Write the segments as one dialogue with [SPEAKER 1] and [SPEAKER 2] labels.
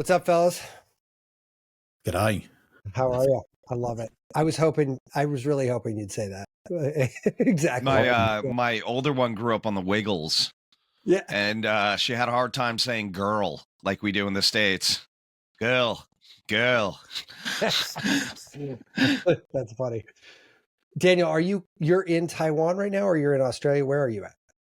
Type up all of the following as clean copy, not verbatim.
[SPEAKER 1] What's up, fellas?
[SPEAKER 2] G'day.
[SPEAKER 1] How are you? I love it. I was really hoping you'd say that. Exactly.
[SPEAKER 3] My older one grew up on the Wiggles,
[SPEAKER 1] Yeah.
[SPEAKER 3] and she had a hard time saying girl like we do in the States. Girl.
[SPEAKER 1] That's funny. Daniel, you're in Taiwan right now, or you're in Australia? Where are you at?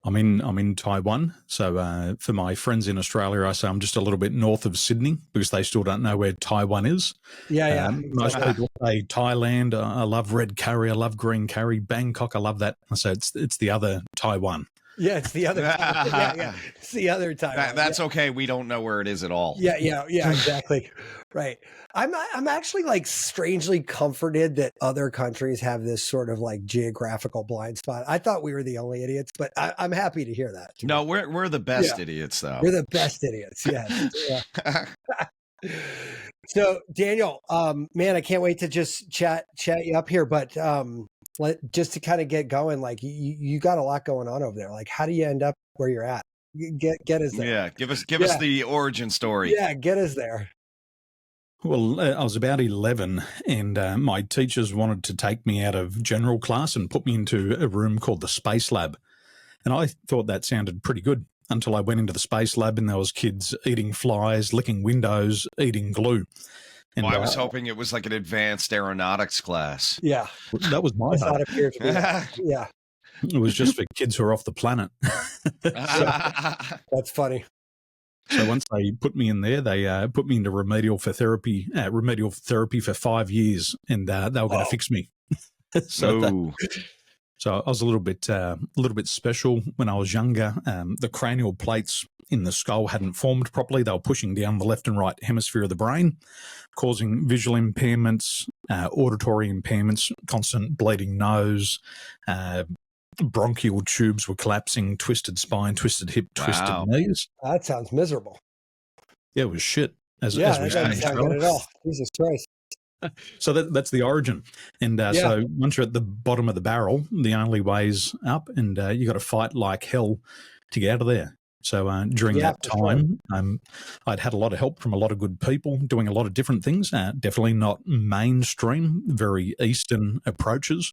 [SPEAKER 2] I'm in Taiwan. So for my friends in Australia, I say I'm just a little bit north of Sydney because they still don't know where Taiwan is.
[SPEAKER 1] Yeah.
[SPEAKER 2] Most people say Thailand. I love red curry. I love green curry. Bangkok. I love that. So it's the other Taiwan.
[SPEAKER 1] Yeah, it's the other. Yeah. It's the other Taiwan.
[SPEAKER 3] That's okay. We don't know where it is at all.
[SPEAKER 1] Yeah, exactly. Right. I'm actually like strangely comforted that other countries have this sort of like geographical blind spot. I thought we were the only idiots, but I'm happy to hear that.
[SPEAKER 3] No, we're the best idiots, though.
[SPEAKER 1] We're the best idiots. Yes. Yeah. So Daniel, man, I can't wait to just chat you up here, but just to kind of get going, like you got a lot going on over there. Like, how do you end up where you're at? Get us there.
[SPEAKER 3] Yeah, give us the origin story.
[SPEAKER 1] Yeah, get us there.
[SPEAKER 2] Well, I was about 11 and my teachers wanted to take me out of general class and put me into a room called the Space Lab. And I thought that sounded pretty good until I went into the Space Lab and there was kids eating flies, licking windows, eating glue. And
[SPEAKER 3] I was hoping it was like an advanced aeronautics class.
[SPEAKER 1] Yeah.
[SPEAKER 2] That was my
[SPEAKER 1] hope. Appear to be that. Yeah.
[SPEAKER 2] It was just for kids who are off the planet.
[SPEAKER 1] That's funny.
[SPEAKER 2] So once they put me in there, they put me into remedial therapy for 5 years, and they were going to fix me. So I was a little bit special when I was younger. The cranial plates in the skull hadn't formed properly. They were pushing down the left and right hemisphere of the brain, causing visual impairments, auditory impairments, constant bleeding nose, bronchial tubes were collapsing, twisted spine, twisted hip, twisted knees.
[SPEAKER 1] That sounds miserable.
[SPEAKER 2] Yeah, it was shit. As we
[SPEAKER 1] that doesn't sound good at all. Jesus Christ.
[SPEAKER 2] So that's the origin. And so once you're at the bottom of the barrel, the only way's up, and you got to fight like hell to get out of there. So during that time, I'd had a lot of help from a lot of good people doing a lot of different things, definitely not mainstream, very Eastern approaches.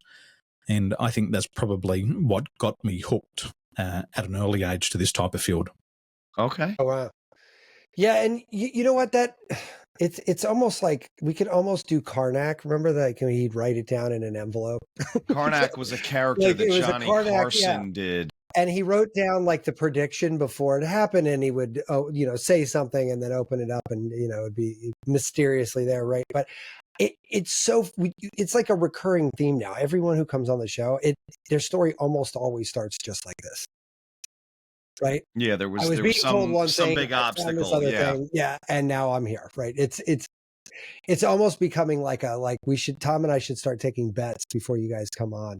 [SPEAKER 2] And I think that's probably what got me hooked at an early age to this type of field.
[SPEAKER 3] Okay.
[SPEAKER 1] Oh, wow. Yeah, and you know what? It's almost like we could almost do Karnak. Remember that he'd write it down in an envelope?
[SPEAKER 3] Karnak was a character that Johnny Carson did.
[SPEAKER 1] And he wrote down like the prediction before it happened, and he would, say something and then open it up, and it'd be mysteriously there, right? But it's like a recurring theme now. Everyone who comes on the show, their story almost always starts just like this, right?
[SPEAKER 3] Yeah, there was some big obstacle.
[SPEAKER 1] Yeah, and now I'm here, right? It's almost becoming like Tom and I should start taking bets before you guys come on.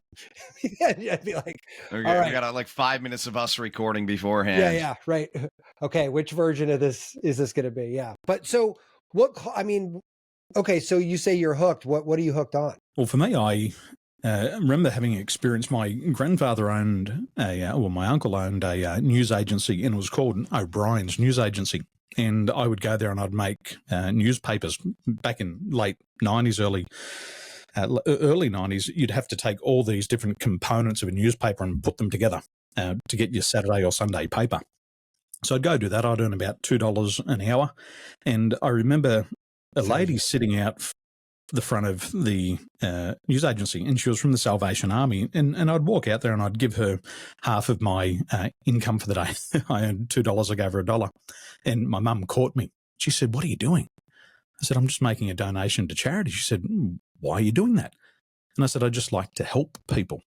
[SPEAKER 1] I'd be like,
[SPEAKER 3] we got like 5 minutes of us recording beforehand.
[SPEAKER 1] Yeah, right. Okay, which version of this is this going to be? Yeah, but so okay, so you say you're hooked. What are you hooked on?
[SPEAKER 2] Well, for me, I remember having experienced my grandfather owned my uncle owned a news agency, and it was called O'Brien's News Agency. And I would go there and I'd make newspapers back in late 90s, early 90s. You'd have to take all these different components of a newspaper and put them together to get your Saturday or Sunday paper. So I'd go do that. I'd earn about $2 an hour. And I remember a lady sitting out the front of the news agency, and she was from the Salvation Army. And I'd walk out there and I'd give her half of my income for the day. I earned $2. I gave her $1. And my mum caught me. She said, "What are you doing?" I said, "I'm just making a donation to charity." She said, "Why are you doing that?" And I said, "I just like to help people."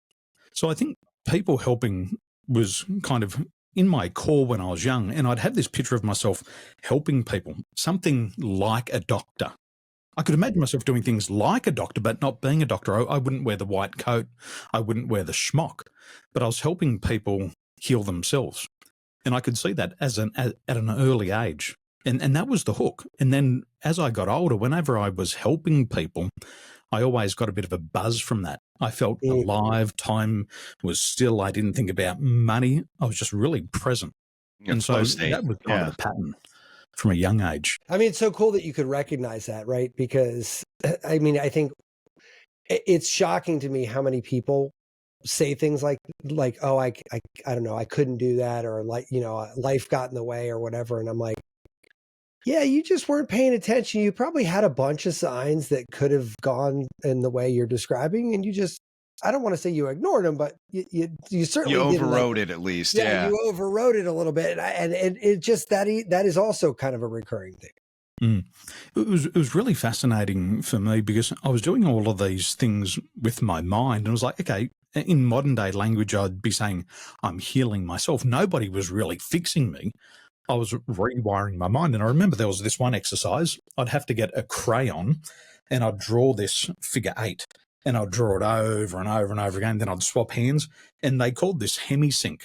[SPEAKER 2] So I think people helping was kind of in my core when I was young. And I'd had this picture of myself helping people, something like a doctor. I could imagine myself doing things like a doctor, but not being a doctor. I wouldn't wear the white coat. I wouldn't wear the schmuck, but I was helping people heal themselves. And I could see that at an early age. And that was the hook. And then as I got older, whenever I was helping people, I always got a bit of a buzz from that. I felt alive. Time was still. I didn't think about money. I was just really present. And so that was kind of the pattern from a young age.
[SPEAKER 1] I mean, it's so cool that you could recognize that, right? Because I mean, I think it's shocking to me how many people say things like, oh, I don't know, I couldn't do that, or like, you know, life got in the way or whatever. And I'm like, yeah, you just weren't paying attention. You probably had a bunch of signs that could have gone in the way you're describing, and you just, I don't want to say you ignored them, but you certainly
[SPEAKER 3] You
[SPEAKER 1] didn't,
[SPEAKER 3] overrode
[SPEAKER 1] like,
[SPEAKER 3] it at least.
[SPEAKER 1] yeah,
[SPEAKER 3] Yeah.
[SPEAKER 1] you overrode it a little bit, and it just that is also kind of a recurring thing.
[SPEAKER 2] Mm. It was really fascinating for me because I was doing all of these things with my mind, and I was like, okay, in modern day language, I'd be saying I'm healing myself. Nobody was really fixing me. I was rewiring my mind. And I remember there was this one exercise. I'd have to get a crayon and I'd draw this figure 8, and I'd draw it over and over and over again. Then I'd swap hands, and they called this hemisync.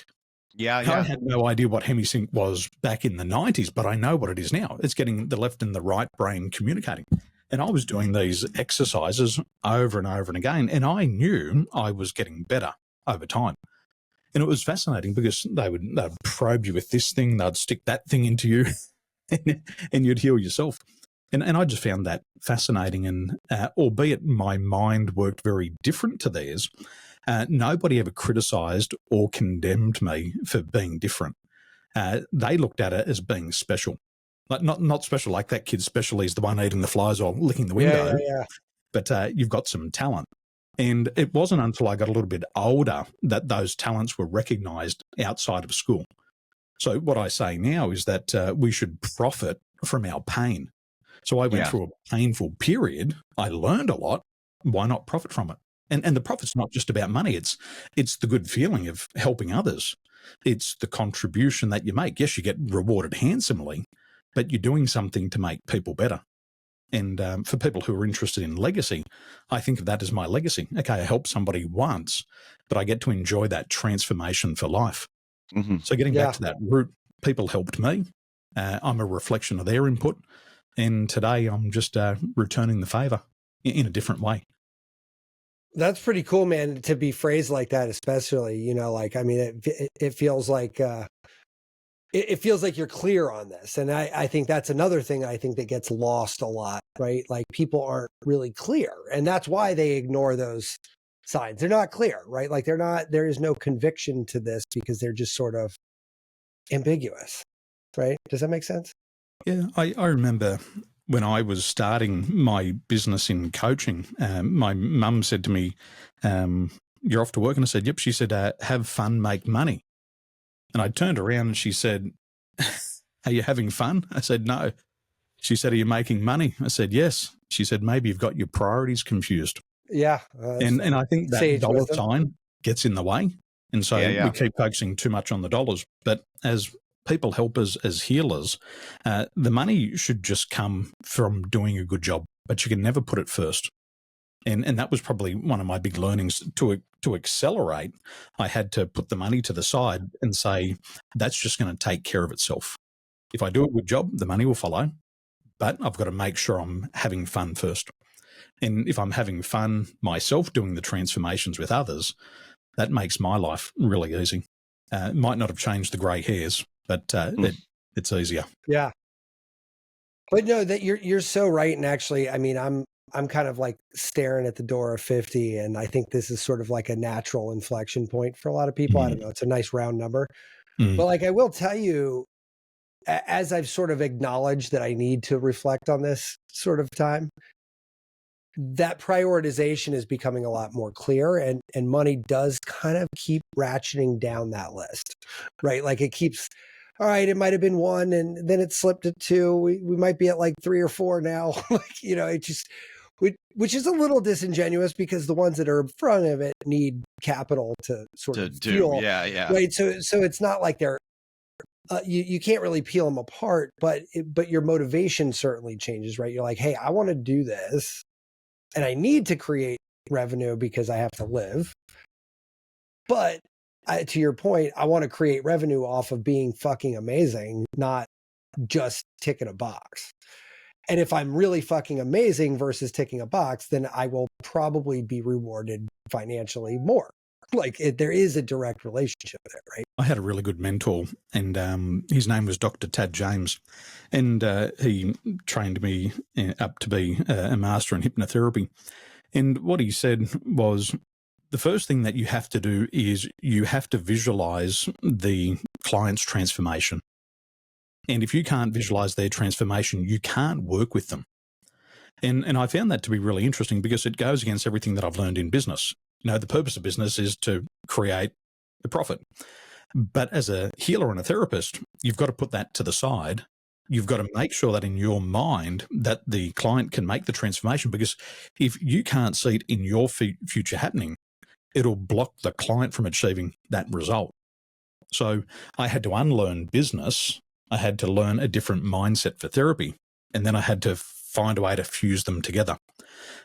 [SPEAKER 3] Yeah.
[SPEAKER 2] I
[SPEAKER 3] Yeah.
[SPEAKER 2] had no idea what hemisync was back in the 90s, but I know what it is now. It's getting the left and the right brain communicating. And I was doing these exercises over and over and again, and I knew I was getting better over time. And it was fascinating because they'd probe you with this thing, they'd stick that thing into you, and you'd heal yourself. And I just found that fascinating. And albeit my mind worked very different to theirs, nobody ever criticised or condemned me for being different. They looked at it as being special. Like not special like that kid's special, he's the one eating the flies or licking the window.
[SPEAKER 1] Yeah.
[SPEAKER 2] But you've got some talent. And it wasn't until I got a little bit older that those talents were recognised outside of school. So what I say now is that we should profit from our pain. So I went through a painful period. I learned a lot. Why not profit from it? And the profit's not just about money. It's the good feeling of helping others. It's the contribution that you make. Yes, you get rewarded handsomely, but you're doing something to make people better. And for people who are interested in legacy, I think of that as my legacy. Okay, I helped somebody once, but I get to enjoy that transformation for life.
[SPEAKER 3] Mm-hmm.
[SPEAKER 2] So getting back to that root, people helped me. I'm a reflection of their input. And today I'm just returning the favour in a different way.
[SPEAKER 1] That's pretty cool, man, to be phrased like that, especially, you know, like, I mean, it feels like, it feels like you're clear on this. And I think that's another thing I think that gets lost a lot, right? Like people aren't really clear, and that's why they ignore those signs. They're not clear, right? Like there is no conviction to this because they're just sort of ambiguous, right? Does that make sense?
[SPEAKER 2] Yeah, I remember when I was starting my business in coaching, my mum said to me, you're off to work? And I said, yep. She said, have fun, make money. And I turned around and she said, are you having fun? I said, no. She said, are you making money? I said, yes. She said, maybe you've got your priorities confused.
[SPEAKER 1] Yeah.
[SPEAKER 2] And I think that dollar sign gets in the way. And so we keep focusing too much on the dollars. But as people help us as healers, the money should just come from doing a good job, but you can never put it first. And that was probably one of my big learnings. To accelerate, I had to put the money to the side and say, that's just going to take care of itself. If I do a good job, the money will follow, but I've got to make sure I'm having fun first. And if I'm having fun myself doing the transformations with others, that makes my life really easy. It might not have changed the grey hairs, but it's easier.
[SPEAKER 1] Yeah. But no, that you're so right. And actually, I mean, I'm kind of like staring at the door of 50, and I think this is sort of like a natural inflection point for a lot of people. I don't know. It's a nice round number. But like, I will tell you, as I've sort of acknowledged that I need to reflect on this sort of time, that prioritization is becoming a lot more clear, and money does kind of keep ratcheting down that list, right? Like it keeps, all right, it might have been 1 and then it slipped to 2. We might be at like 3 or 4 now. Like, you know, it just, which is a little disingenuous because the ones that are in front of it need capital to sort of fuel.
[SPEAKER 3] Yeah.
[SPEAKER 1] Right. So it's not like they're, you can't really peel them apart, but your motivation certainly changes, right? You're like, hey, I want to do this and I need to create revenue because I have to live. But to your point, I want to create revenue off of being fucking amazing, not just ticking a box. And if I'm really fucking amazing versus ticking a box, then I will probably be rewarded financially more. Like there is a direct relationship there, right?
[SPEAKER 2] I had a really good mentor, and his name was Dr. Tad James, and he trained me up to be a master in hypnotherapy. And what he said was, the first thing that you have to do is you have to visualize the client's transformation. And if you can't visualize their transformation, you can't work with them. And I found that to be really interesting because it goes against everything that I've learned in business. You know, the purpose of business is to create a profit. But as a healer and a therapist, you've got to put that to the side. You've got to make sure that in your mind that the client can make the transformation, because if you can't see it in your future happening, it'll block the client from achieving that result. So I had to unlearn business. I had to learn a different mindset for therapy. And then I had to find a way to fuse them together.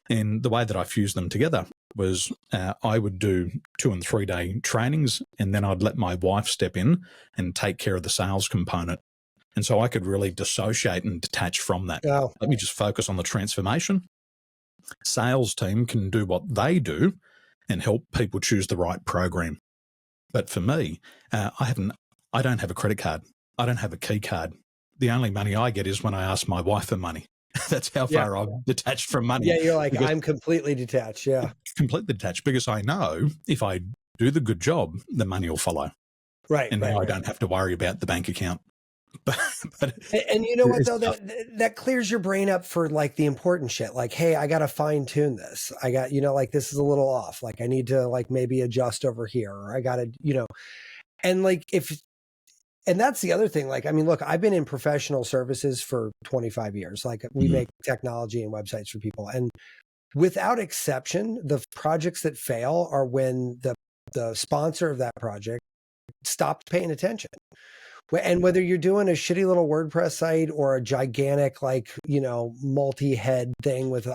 [SPEAKER 2] And the way that I fused them together was I would do 2 and 3 day trainings, and then I'd let my wife step in and take care of the sales component. And so I could really dissociate and detach from that.
[SPEAKER 1] Oh.
[SPEAKER 2] Let me just focus on the transformation. Sales team can do what they do and help people choose the right program. But for me, I don't have a credit card. I don't have a key card. The only money I get is when I ask my wife for money. That's how far I've detached from money.
[SPEAKER 1] Yeah, you're like, I'm completely detached. Yeah.
[SPEAKER 2] Completely detached, because I know if I do the good job, the money will follow.
[SPEAKER 1] Right.
[SPEAKER 2] And I don't have to worry about the bank account. But
[SPEAKER 1] and you know what, though, that clears your brain up for like the important shit. Like, hey, I got to fine tune this. I got, like, this is a little off. Like I need to like maybe adjust over here, or I got to, and like and that's the other thing. Like, I mean, look, I've been in professional services for 25 years. Like we make technology and websites for people. And without exception, the projects that fail are when the sponsor of that project stopped paying attention. And whether you're doing a shitty little WordPress site or a gigantic, like, multi-head thing with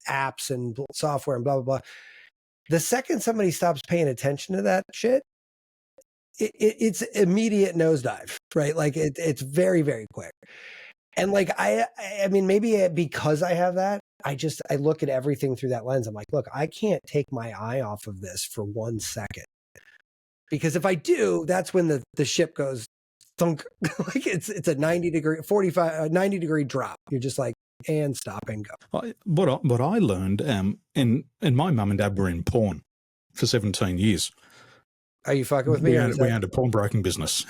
[SPEAKER 1] apps and software and blah, blah, blah, the second somebody stops paying attention to that shit, it's immediate nosedive, right? Like it's very, very quick. And like, I mean, maybe because I have that, I look at everything through that lens. I'm like, look, I can't take my eye off of this for 1 second, because if I do, that's when the ship goes thunk. Like it's a 90 degree drop. You're just like, and stop and go.
[SPEAKER 2] What I learned, and my mum and dad were in porn for 17 years.
[SPEAKER 1] Are you fucking with me?
[SPEAKER 2] We owned a pawnbroking business.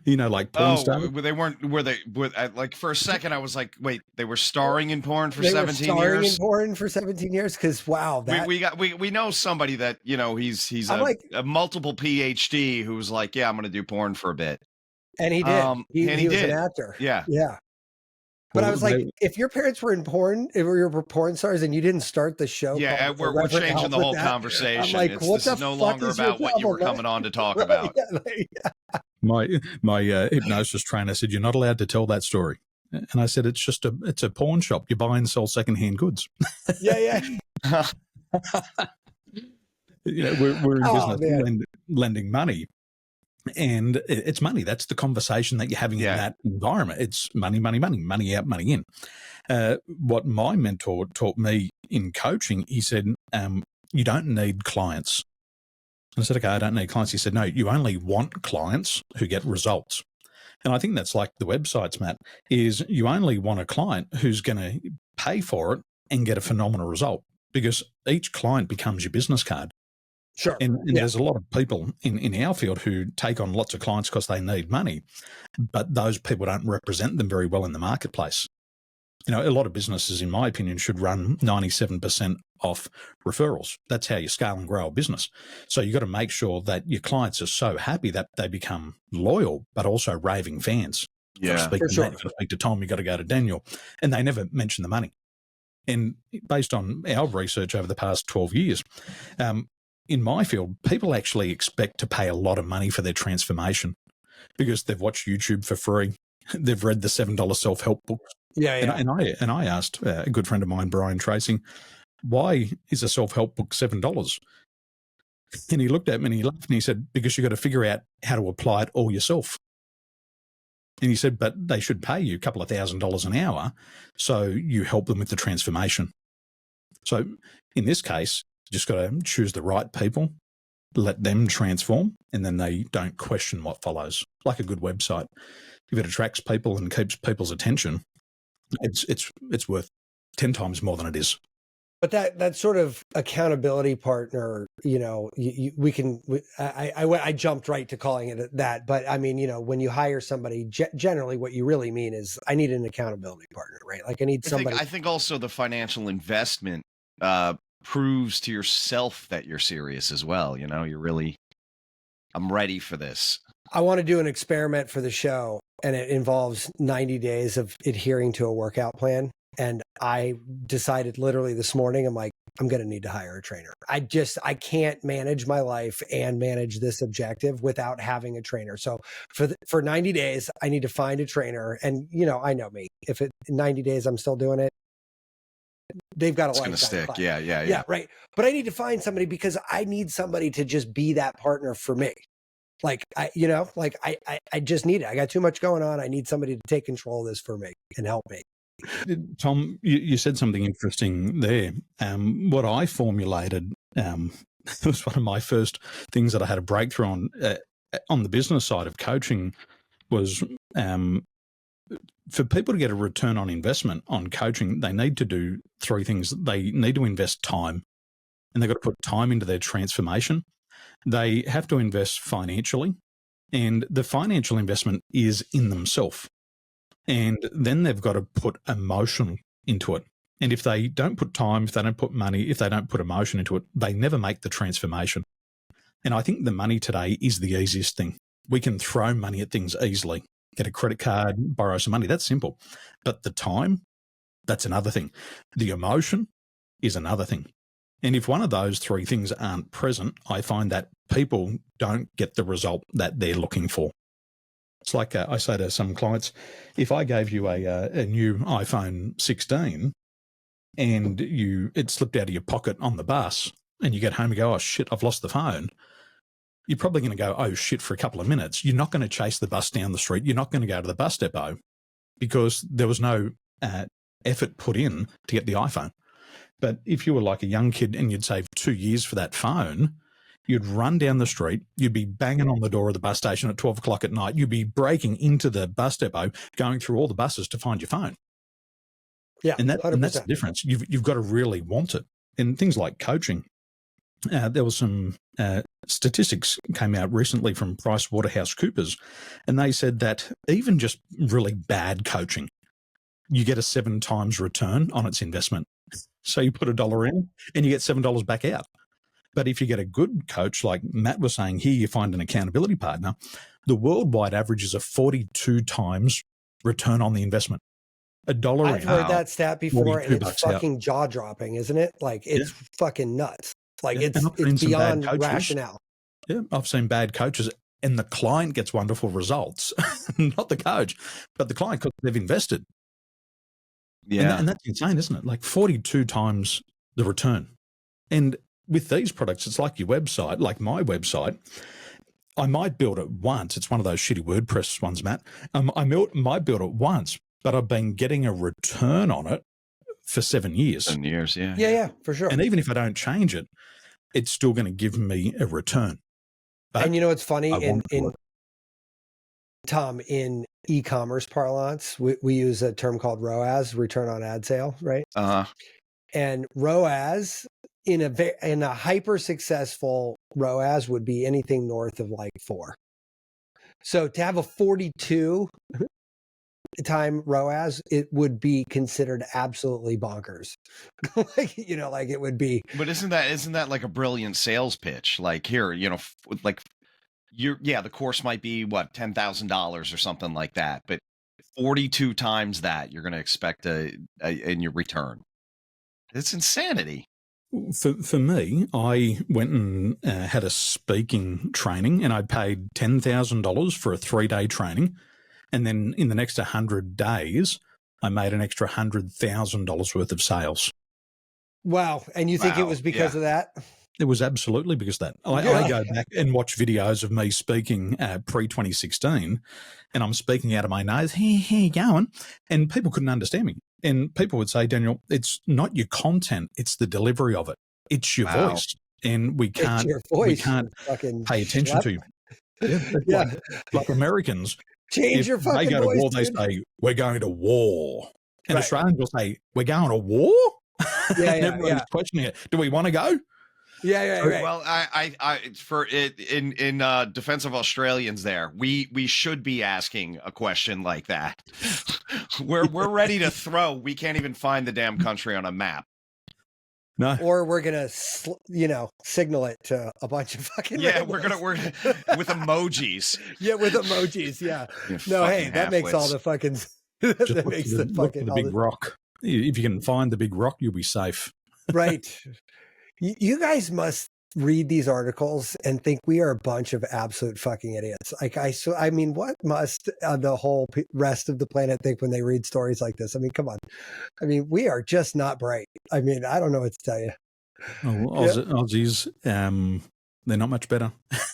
[SPEAKER 2] Like porn stars.
[SPEAKER 3] They weren't. Like for a second, I was like, wait, they were starring in porn for 17 years.
[SPEAKER 1] Starring in porn for 17 years, because wow,
[SPEAKER 3] we know somebody that he's a multiple PhD who's like, yeah, I'm going to do porn for a bit,
[SPEAKER 1] and he did. He was an actor.
[SPEAKER 3] Yeah.
[SPEAKER 1] But I was like, if your parents were in porn, if you were porn stars and you didn't start the show,
[SPEAKER 3] we're changing the whole conversation.
[SPEAKER 1] I'm like,
[SPEAKER 3] this is no longer about what you were coming on to talk about.
[SPEAKER 2] My hypnosis trainer said, you're not allowed to tell that story. And I said, it's a pawn shop. You buy and sell secondhand goods.
[SPEAKER 1] Yeah.
[SPEAKER 2] We're in business lending money. And it's money. That's the conversation that you're having in that environment. It's money, money, money, money out, money in. What my mentor taught me in coaching, he said, you don't need clients. And I said, okay, I don't need clients. He said, no, you only want clients who get results. And I think that's like the websites, Matt, is you only want a client who's going to pay for it and get a phenomenal result, because each client becomes your business card.
[SPEAKER 1] Sure.
[SPEAKER 2] And there's a lot of people in our field who take on lots of clients because they need money, but those people don't represent them very well in the marketplace. A lot of businesses, in my opinion, should run 97% off referrals. That's how you scale and grow a business. So you've got to make sure that your clients are so happy that they become loyal, but also raving fans.
[SPEAKER 3] Yeah,
[SPEAKER 2] for sure. You've got to speak to Tom, you've got to go to Daniel, and they never mention the money. And based on our research over the past 12 years, in my field, people actually expect to pay a lot of money for their transformation because they've watched YouTube for free. They've read the $7 self-help books.
[SPEAKER 1] Yeah.
[SPEAKER 2] And I asked a good friend of mine, Brian Tracy, why is a self-help book $7? And he looked at me and he laughed and he said, because you've got to figure out how to apply it all yourself. And he said, but they should pay you a couple of $1,000s an hour so you help them with the transformation. So in this case, you just got to choose the right people let them transform, and then they don't question what follows. Like a good website, if it attracts people and keeps people's attention, it's worth 10 times more than it is.
[SPEAKER 1] But that sort of accountability partner, I jumped right to calling it that. But I mean, when you hire somebody, generally what you really mean is I need an accountability partner, right? Like I need somebody.
[SPEAKER 3] I think also the financial investment proves to yourself that you're serious as well. You're really, I'm ready for this.
[SPEAKER 1] I want to do an experiment for the show, and it involves 90 days of adhering to a workout plan. And I decided literally this morning, I'm like, I'm going to need to hire a trainer. I can't manage my life and manage this objective without having a trainer. So for 90 days, I need to find a trainer. And, I know me, if in 90 days I'm still doing it, they've got a lifetime.
[SPEAKER 3] It's going to stick. Yeah.
[SPEAKER 1] Right. But I need to find somebody because I need somebody to just be that partner for me. Like, I just need it. I got too much going on. I need somebody to take control of this for me and help me.
[SPEAKER 2] Tom, you said something interesting there. What I formulated was one of my first things that I had a breakthrough on the business side of coaching was for people to get a return on investment on coaching, they need to do three things. They need to invest time, and they've got to put time into their transformation. They have to invest financially, and the financial investment is in themselves. And then they've got to put emotion into it. And if they don't put time, if they don't put money, if they don't put emotion into it, they never make the transformation. And I think the money today is the easiest thing. We can throw money at things easily, get a credit card, borrow some money. That's simple. But the time, that's another thing. The emotion is another thing. And if one of those three things aren't present, I find that people don't get the result that they're looking for. It's like I say to some clients, if I gave you a new iPhone 16 and it slipped out of your pocket on the bus and you get home and go, oh, shit, I've lost the phone, you're probably going to go, oh, shit, for a couple of minutes. You're not going to chase the bus down the street. You're not going to go to the bus depot because there was no effort put in to get the iPhone. But if you were like a young kid and you'd save 2 years for that phone, you'd run down the street, you'd be banging on the door of the bus station at 12 o'clock at night, you'd be breaking into the bus depot, going through all the buses to find your phone.
[SPEAKER 1] Yeah,
[SPEAKER 2] and that's the difference. You've got to really want it. And things like coaching, there was some statistics came out recently from PricewaterhouseCoopers, and they said that even just really bad coaching, you get a 7 times return on its investment. So you put $1 in and you get $7 back out. But if you get a good coach, like Matt was saying here, you find an accountability partner, the worldwide average is a 42 times return on the investment. $1
[SPEAKER 1] I've heard that stat before, and it's fucking jaw-dropping, isn't it? Like, it's fucking nuts. Like, it's beyond rationale.
[SPEAKER 2] Yeah, I've seen bad coaches, and the client gets wonderful results, not the coach, but the client, because they've invested.
[SPEAKER 3] Yeah.
[SPEAKER 2] And that's insane, isn't it? Like 42 times the return. And with these products, it's like your website, like my website. I might build it once. It's one of those shitty WordPress ones, Matt. I might build it once, but I've been getting a return on it for 7 years.
[SPEAKER 3] 7 years, yeah.
[SPEAKER 1] Yeah, for sure.
[SPEAKER 2] And even if I don't change it, it's still going to give me a return. But
[SPEAKER 1] and it's funny, Tom, in e-commerce parlance, we use a term called ROAS, return on ad sale, right?
[SPEAKER 3] Uh-huh.
[SPEAKER 1] And ROAS in a hyper successful ROAS would be anything north of like 4. So to have a 42 time ROAS, it would be considered absolutely bonkers. like it would be.
[SPEAKER 3] But isn't that like a brilliant sales pitch? Like here, the course might be what, $10,000 or something like that, but 42 times that you're going to expect in your return. It's insanity.
[SPEAKER 2] For me, I went and had a speaking training, and I paid $10,000 for a 3-day training. And then in the next 100 days, I made an extra $100,000 worth of sales.
[SPEAKER 1] Wow. And you think it was because of that?
[SPEAKER 2] It was absolutely because of that. I go back and watch videos of me speaking pre-2016, and I'm speaking out of my nose, hey, how you going? And people couldn't understand me. And people would say, Daniel, it's not your content, it's the delivery of it. It's your voice. and we
[SPEAKER 1] It's
[SPEAKER 2] can't
[SPEAKER 1] your voice,
[SPEAKER 2] we can't
[SPEAKER 1] you fucking
[SPEAKER 2] pay attention
[SPEAKER 1] schlep.
[SPEAKER 2] to you. Yeah, it's
[SPEAKER 1] Yeah.
[SPEAKER 2] like Americans.
[SPEAKER 1] Change
[SPEAKER 2] If
[SPEAKER 1] your
[SPEAKER 2] they
[SPEAKER 1] fucking
[SPEAKER 2] go to
[SPEAKER 1] voice,
[SPEAKER 2] war, they
[SPEAKER 1] dude.
[SPEAKER 2] say, "We're going to war." And
[SPEAKER 1] Right.
[SPEAKER 2] Australians will say, "We're going to war?"
[SPEAKER 1] Yeah,
[SPEAKER 2] And
[SPEAKER 1] yeah,
[SPEAKER 2] everybody's
[SPEAKER 1] yeah.
[SPEAKER 2] questioning it. Do we want to go?
[SPEAKER 1] Yeah, yeah,
[SPEAKER 2] So-
[SPEAKER 1] right.
[SPEAKER 3] Well, I for it in defense of Australians, there we should be asking a question like that. We're ready to throw. We can't even find the damn country on a map.
[SPEAKER 2] No.
[SPEAKER 1] Or we're gonna, signal it to a bunch of fucking.
[SPEAKER 3] Yeah,
[SPEAKER 1] randos.
[SPEAKER 3] we're with emojis.
[SPEAKER 1] Yeah, with emojis. Yeah.
[SPEAKER 3] You
[SPEAKER 1] No, hey,
[SPEAKER 3] fucking
[SPEAKER 1] that makes all
[SPEAKER 3] halfwits.
[SPEAKER 1] the fucking.
[SPEAKER 2] Just
[SPEAKER 1] that
[SPEAKER 2] look
[SPEAKER 1] makes
[SPEAKER 2] for
[SPEAKER 1] the
[SPEAKER 2] the, look for
[SPEAKER 1] fucking
[SPEAKER 2] the
[SPEAKER 1] all
[SPEAKER 2] big
[SPEAKER 1] the,
[SPEAKER 2] rock. If you can find the big rock, you'll be safe.
[SPEAKER 1] right. You guys must read these articles and think we are a bunch of absolute fucking idiots. I mean, what must the whole rest of the planet think when they read stories like this? I mean, come on. I mean, we are just not bright. I mean, I don't know what to tell you.
[SPEAKER 2] Oh,
[SPEAKER 1] Yeah.
[SPEAKER 2] Aussies, they're not much better.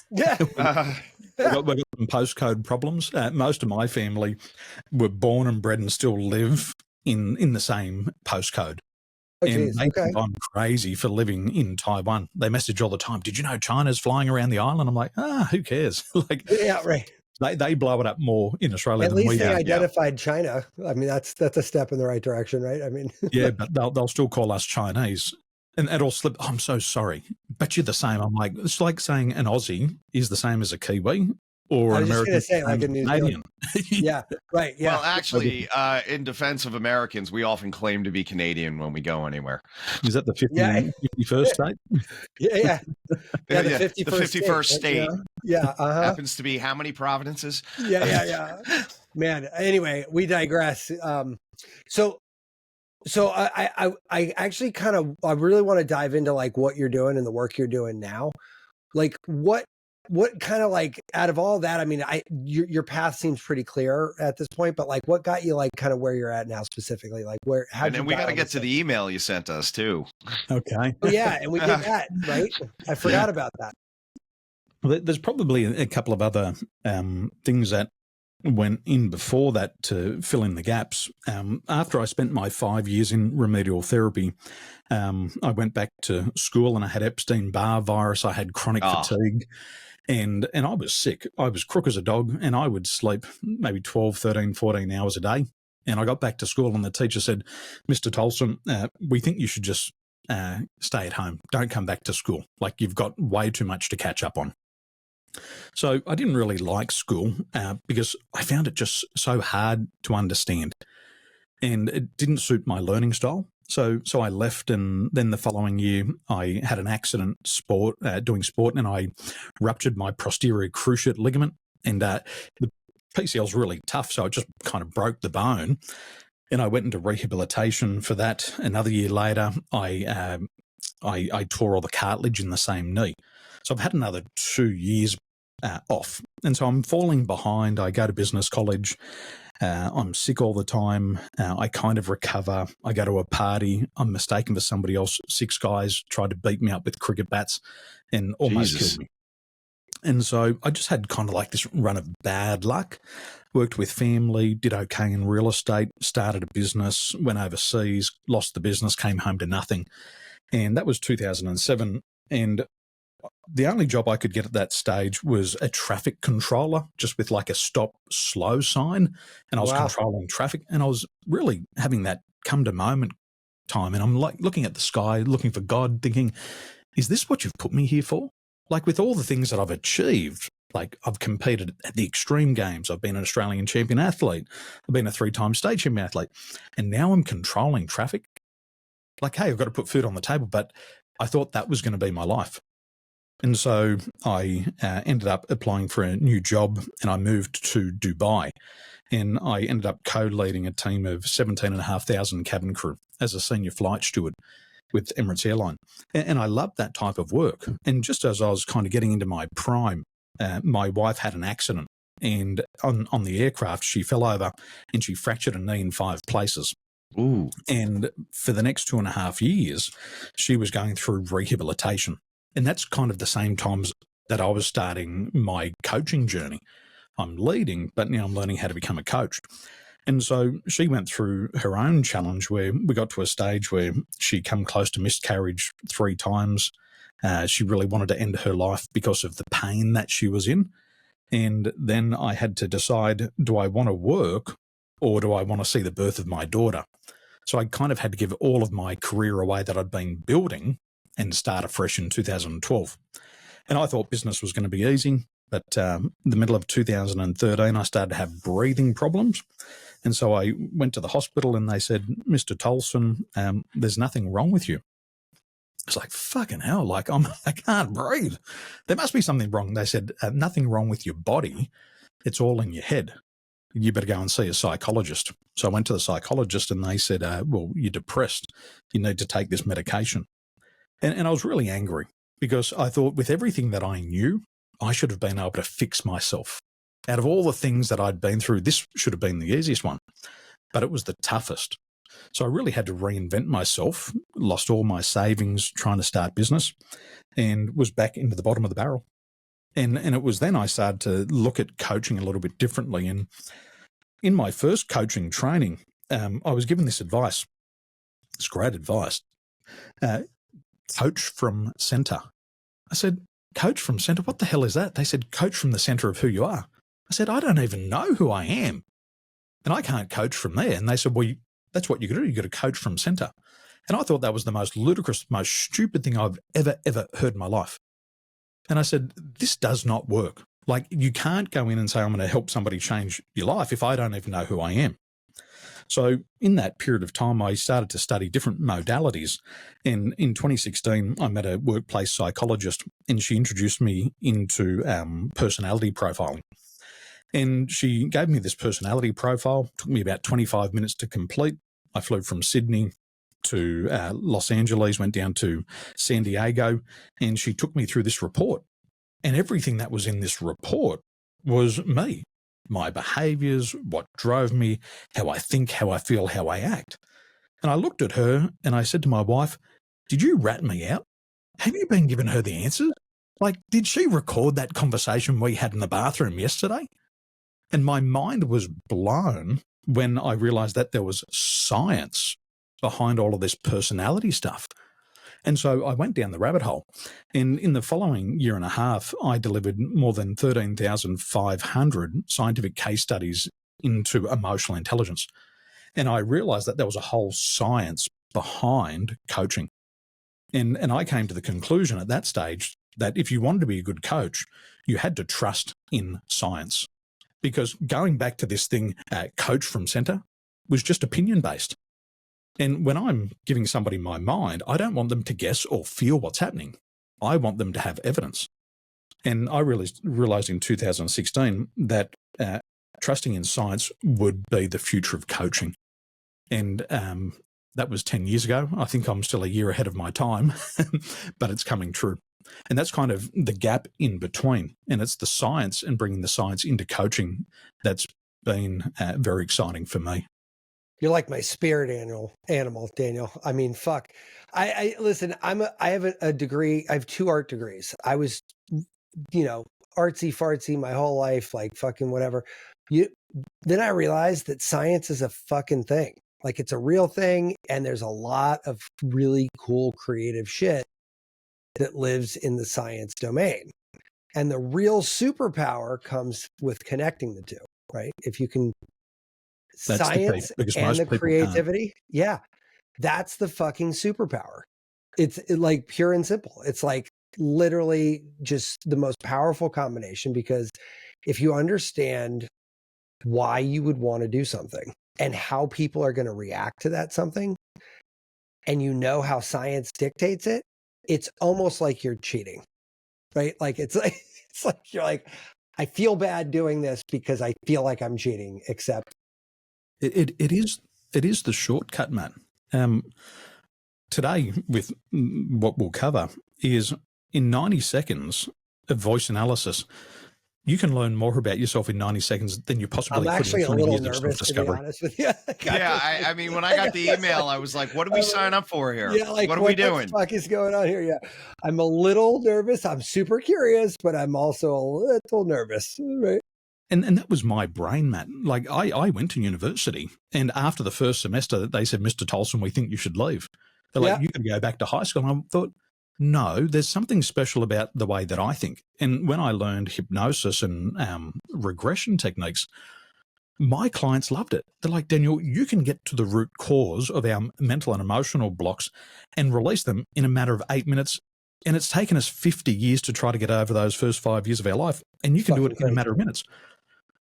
[SPEAKER 1] Yeah.
[SPEAKER 2] We've got some postcode problems. Most of my family were born and bred and still live in the same postcode.
[SPEAKER 1] Oh,
[SPEAKER 2] And
[SPEAKER 1] geez.
[SPEAKER 2] they
[SPEAKER 1] Okay.
[SPEAKER 2] think I'm crazy for living in Taiwan. They message all the time. Did you know China's flying around the island? I'm like, who cares? Like,
[SPEAKER 1] Yeah, right.
[SPEAKER 2] they blow it up more in Australia
[SPEAKER 1] At
[SPEAKER 2] than we
[SPEAKER 1] least they
[SPEAKER 2] do.
[SPEAKER 1] identified China. I mean, that's a step in the right direction, right? I mean,
[SPEAKER 2] Yeah, but they'll still call us Chinese. And it'll slip. Oh, I'm so sorry, but you're the same. I'm like, it's like saying an Aussie is the same as a Kiwi or
[SPEAKER 1] I
[SPEAKER 2] an
[SPEAKER 1] was just
[SPEAKER 2] American.
[SPEAKER 1] gonna say, like a New
[SPEAKER 2] Canadian.
[SPEAKER 1] yeah, right. Yeah.
[SPEAKER 3] Well, actually, in defense of Americans, we often claim to be Canadian when we go anywhere.
[SPEAKER 2] Is that the 50,
[SPEAKER 1] Yeah.
[SPEAKER 2] 51st state?
[SPEAKER 1] Yeah. Yeah. The
[SPEAKER 3] Yeah,
[SPEAKER 1] 51st
[SPEAKER 3] state
[SPEAKER 1] Yeah. Uh-huh.
[SPEAKER 3] happens to be how many provinces?
[SPEAKER 1] Yeah. Man. Anyway, we digress. So I actually I really want to dive into like what you're doing and the work you're doing now. Like what kind of like out of all that, I mean, your path seems pretty clear at this point, but like what got you like kind of where you're at now specifically? Like how
[SPEAKER 3] And then we got to get to the email you sent us too.
[SPEAKER 2] Okay.
[SPEAKER 1] Oh, yeah, and we did that, right? I forgot about that.
[SPEAKER 2] Well, there's probably a couple of other things that went in before that to fill in the gaps. After I spent my 5 years in remedial therapy, I went back to school and I had Epstein-Barr virus. I had chronic fatigue. And I was sick. I was crook as a dog, and I would sleep maybe 12, 13, 14 hours a day. And I got back to school, and the teacher said, Mr. Tolson, we think you should just stay at home. Don't come back to school. Like, you've got way too much to catch up on. So I didn't really like school because I found it just so hard to understand. And it didn't suit my learning style. So I left, and then the following year I had an accident doing sport, and I ruptured my posterior cruciate ligament, and the PCL's really tough, so it just kind of broke the bone. And I went into rehabilitation for that. Another year later, I tore all the cartilage in the same knee. So I've had another 2 years off, and so I'm falling behind. I go to business college. I'm sick all the time. I kind of recover. I go to a party. I'm mistaken for somebody else. 6 guys tried to beat me up with cricket bats and almost killed me. And so I just had kind of like this run of bad luck. Worked with family, did okay in real estate, started a business, went overseas, lost the business, came home to nothing. And that was 2007. And the only job I could get at that stage was a traffic controller, just with like a stop slow sign. And I was controlling traffic, and I was really having that come to moment time. And I'm like looking at the sky, looking for God, thinking, is this what you've put me here for? Like, with all the things that I've achieved, like I've competed at the extreme games. I've been an Australian champion athlete. I've been a 3-time state champion athlete. And now I'm controlling traffic. Like, hey, I've got to put food on the table. But I thought that was going to be my life. And so I ended up applying for a new job, and I moved to Dubai, and I ended up co-leading a team of 17,500 cabin crew as a senior flight steward with Emirates Airline. And I loved that type of work. And just as I was kind of getting into my prime, my wife had an accident, and on the aircraft, she fell over and she fractured a knee in 5 places.
[SPEAKER 3] Ooh.
[SPEAKER 2] And for the next 2.5 years, she was going through rehabilitation. And that's kind of the same times that I was starting my coaching journey. I'm leading, but now I'm learning how to become a coach. And so she went through her own challenge where we got to a stage where she come close to miscarriage 3 times. She really wanted to end her life because of the pain that she was in. And then I had to decide, do I want to work or do I want to see the birth of my daughter? So I kind of had to give all of my career away that I'd been building and start afresh in 2012. And I thought business was going to be easy. But the middle of 2013, I started to have breathing problems. And so I went to the hospital and they said, Mr. Tolson, there's nothing wrong with you. It's like, fucking hell, like I can't breathe. There must be something wrong. They said, nothing wrong with your body. It's all in your head. You better go and see a psychologist. So I went to the psychologist and they said, well, you're depressed. You need to take this medication. And I was really angry because I thought with everything that I knew, I should have been able to fix myself. Out of all the things that I'd been through, this should have been the easiest one, but it was the toughest. So I really had to reinvent myself, lost all my savings trying to start business, and was back into the bottom of the barrel. And it was then I started to look at coaching a little bit differently. And in my first coaching training, I was given this advice. It's great advice. Coach from center. I said, coach from center? What the hell is that? They said, coach from the center of who you are. I said, I don't even know who I am. And I can't coach from there. And they said, well, that's what you got to do. You got to coach from center. And I thought that was the most ludicrous, most stupid thing I've ever heard in my life. And I said, this does not work. Like, you can't go in and say, I'm going to help somebody change your life if I don't even know who I am. So in that period of time, I started to study different modalities. And in 2016, I met a workplace psychologist and she introduced me into personality profiling. And she gave me this personality profile. It took me about 25 minutes to complete. I flew from Sydney to Los Angeles, went down to San Diego, and she took me through this report. And everything that was in this report was me, my behaviors, what drove me, how I think, how I feel, how I act. And I looked at her and I said to my wife, did you rat me out? Have you been giving her the answers? Like, did she record that conversation we had in the bathroom yesterday? And my mind was blown when I realized that there was science behind all of this personality stuff. And so I went down the rabbit hole. And in the following year and a half, I delivered more than 13,500 scientific case studies into emotional intelligence. And I realized that there was a whole science behind coaching. And I came to the conclusion at that stage that if you wanted to be a good coach, you had to trust in science. Because going back to this thing, coach from center, was just opinion-based. And when I'm giving somebody my mind, I don't want them to guess or feel what's happening. I want them to have evidence. And I realized in 2016 that trusting in science would be the future of coaching. And that was 10 years ago. I think I'm still a year ahead of my time, but it's coming true. And that's kind of the gap in between. And it's the science and bringing the science into coaching that's been very exciting for me.
[SPEAKER 1] You're like my spirit animal, Daniel. I mean, fuck. I listen, I have a degree. I have 2 art degrees. I was, artsy fartsy my whole life, like fucking whatever. Then I realized that science is a fucking thing. Like, it's a real thing. And there's a lot of really cool, creative shit that lives in the science domain. And the real superpower comes with connecting the two, right? If you can, that's science and the creativity. Yeah. That's the fucking superpower. It's like pure and simple. It's like literally just the most powerful combination, because if you understand why you would want to do something and how people are going to react to that something, and you know how science dictates it, it's almost like you're cheating, right? Like it's like you're like, I feel bad doing this because I feel like I'm cheating, except
[SPEAKER 2] it is the shortcut, man. Today, with what we'll cover, is in 90 seconds of voice analysis, you can learn more about yourself in 90 seconds than you possibly could in 20 years of self-discovery. I'm actually a little nervous, to be honest with you.
[SPEAKER 3] Yeah, I mean, when I got the email, I was like, what do we sign up for here?
[SPEAKER 1] Yeah, like,
[SPEAKER 3] what are we doing?
[SPEAKER 1] What the fuck is going on here? Yeah, I'm a little nervous. I'm super curious, but I'm also a little nervous, right?
[SPEAKER 2] And that was my brain, Matt. Like, I went to university, and after the first semester, they said, Mr. Tolson, we think you should leave. They're like, you can go back to high school. And I thought, No, there's something special about the way that I think. And when I learned hypnosis and regression techniques, my clients loved it. They're like, Daniel, you can get to the root cause of our mental and emotional blocks and release them in a matter of 8 minutes. And it's taken us 50 years to try to get over those first 5 years of our life. And you can do it in a matter of minutes.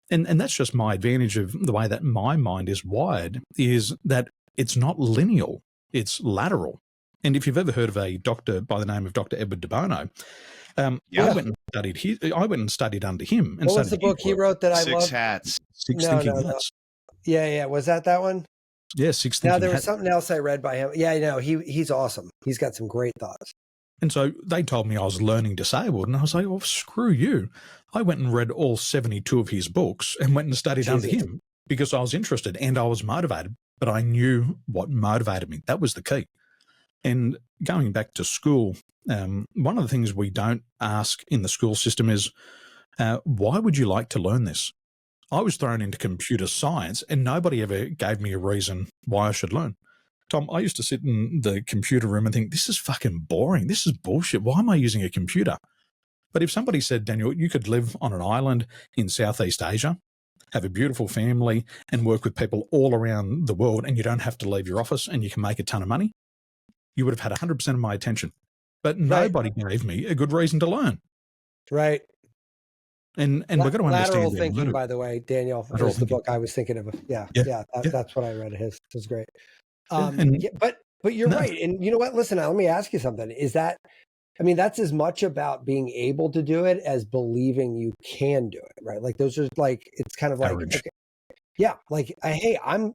[SPEAKER 2] And that's just my advantage of the way that my mind is wired, is that it's not lineal, it's lateral. And if you've ever heard of a doctor by the name of Dr. Edward de Bono, I went and studied under him. And
[SPEAKER 1] what was the book he wrote that I loved?
[SPEAKER 3] Six Hats.
[SPEAKER 2] Six Thinking Hats.
[SPEAKER 1] Yeah. Was that one?
[SPEAKER 2] Yeah, Six Thinking Hats.
[SPEAKER 1] Now, there was something else I read by him. Yeah, I know. He's awesome. He's got some great thoughts.
[SPEAKER 2] And so they told me I was learning disabled, and I was like, well, screw you. I went and read all 72 of his books and went and studied under him because I was interested and I was motivated, but I knew what motivated me. That was the key. And going back to school, one of the things we don't ask in the school system is, why would you like to learn this? I was thrown into computer science and nobody ever gave me a reason why I should learn. Tom, I used to sit in the computer room and think, this is fucking boring. This is bullshit. Why am I using a computer? But if somebody said, Daniel, you could live on an island in Southeast Asia, have a beautiful family and work with people all around the world, and you don't have to leave your office and you can make a ton of money, you would have had 100% of my attention. But nobody gave me a good reason to learn.
[SPEAKER 1] Right.
[SPEAKER 2] And we've got to understand
[SPEAKER 1] lateral thinking, by the way, Daniel, was the book I was thinking of. That's what I read of his. It was great. But you're right. And you know what? Listen, let me ask you something. That's as much about being able to do it as believing you can do it, right? Like those are like, it's kind of like, hey, I'm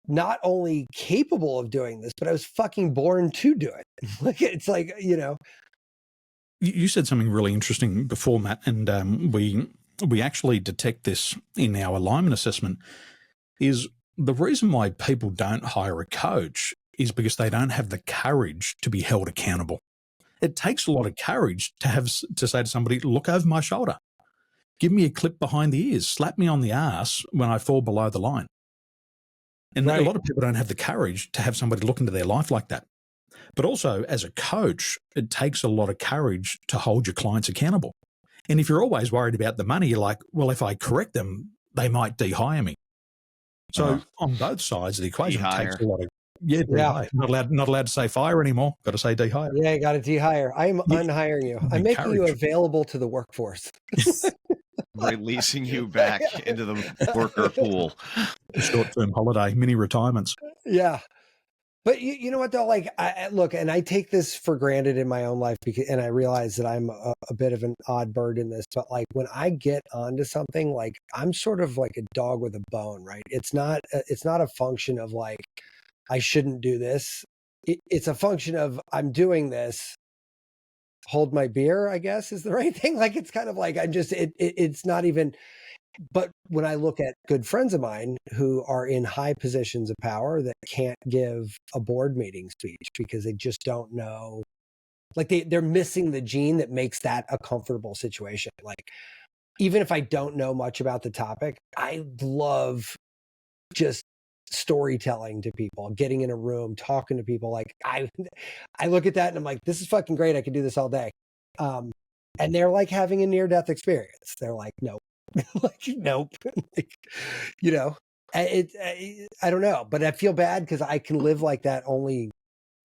[SPEAKER 1] not only capable of doing this, but I was fucking born to do it. Like, it's like,
[SPEAKER 2] You said something really interesting before, Matt, and we actually detect this in our alignment assessment, is the reason why people don't hire a coach is because they don't have the courage to be held accountable. It takes a lot of courage to say to somebody, look over my shoulder, give me a clip behind the ears, slap me on the ass when I fall below the line. And a lot of people don't have the courage to have somebody look into their life like that. But also, as a coach, it takes a lot of courage to hold your clients accountable. And if you're always worried about the money, you're like, well, if I correct them, they might de-hire me. So on both sides of the equation, it takes a lot of de-hire. Not allowed to say fire anymore. Got to say de-hire.
[SPEAKER 1] Yeah, got to de-hire. I'm unhiring you. I'm making you available to the workforce.
[SPEAKER 3] Releasing you back into the worker pool.
[SPEAKER 2] Short-term holiday, mini retirements.
[SPEAKER 1] Yeah. But you know what though? Like, look, and I take this for granted in my own life and I realize that I'm a bit of an odd bird in this, but like when I get onto something, like I'm sort of like a dog with a bone, right? It's not a function of like, I shouldn't do this. It's a function of I'm doing this. Hold my beer, I guess is the right thing. Like, it's kind of like, it's not even. But when I look at good friends of mine who are in high positions of power that can't give a board meeting speech because they just don't know, like they're missing the gene that makes that a comfortable situation. Like, even if I don't know much about the topic, I love just storytelling to people, getting in a room, talking to people. Like I look at that and I'm like, this is fucking great. I could do this all day. And they're like having a near-death experience. They're like, nope. Like, nope. Like, I don't know, but I feel bad because I can live like that. Only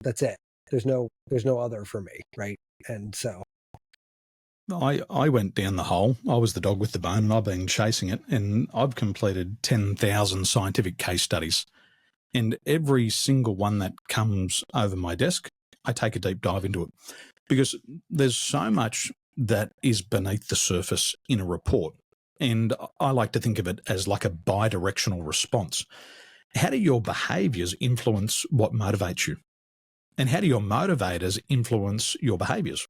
[SPEAKER 1] that's it. There's no other for me. Right. And so
[SPEAKER 2] I went down the hole. I was the dog with the bone and I've been chasing it, and I've completed 10,000 scientific case studies, and every single one that comes over my desk, I take a deep dive into it because there's so much that is beneath the surface in a report. And I like to think of it as like a bi-directional response. How do your behaviors influence what motivates you? And how do your motivators influence your behaviors?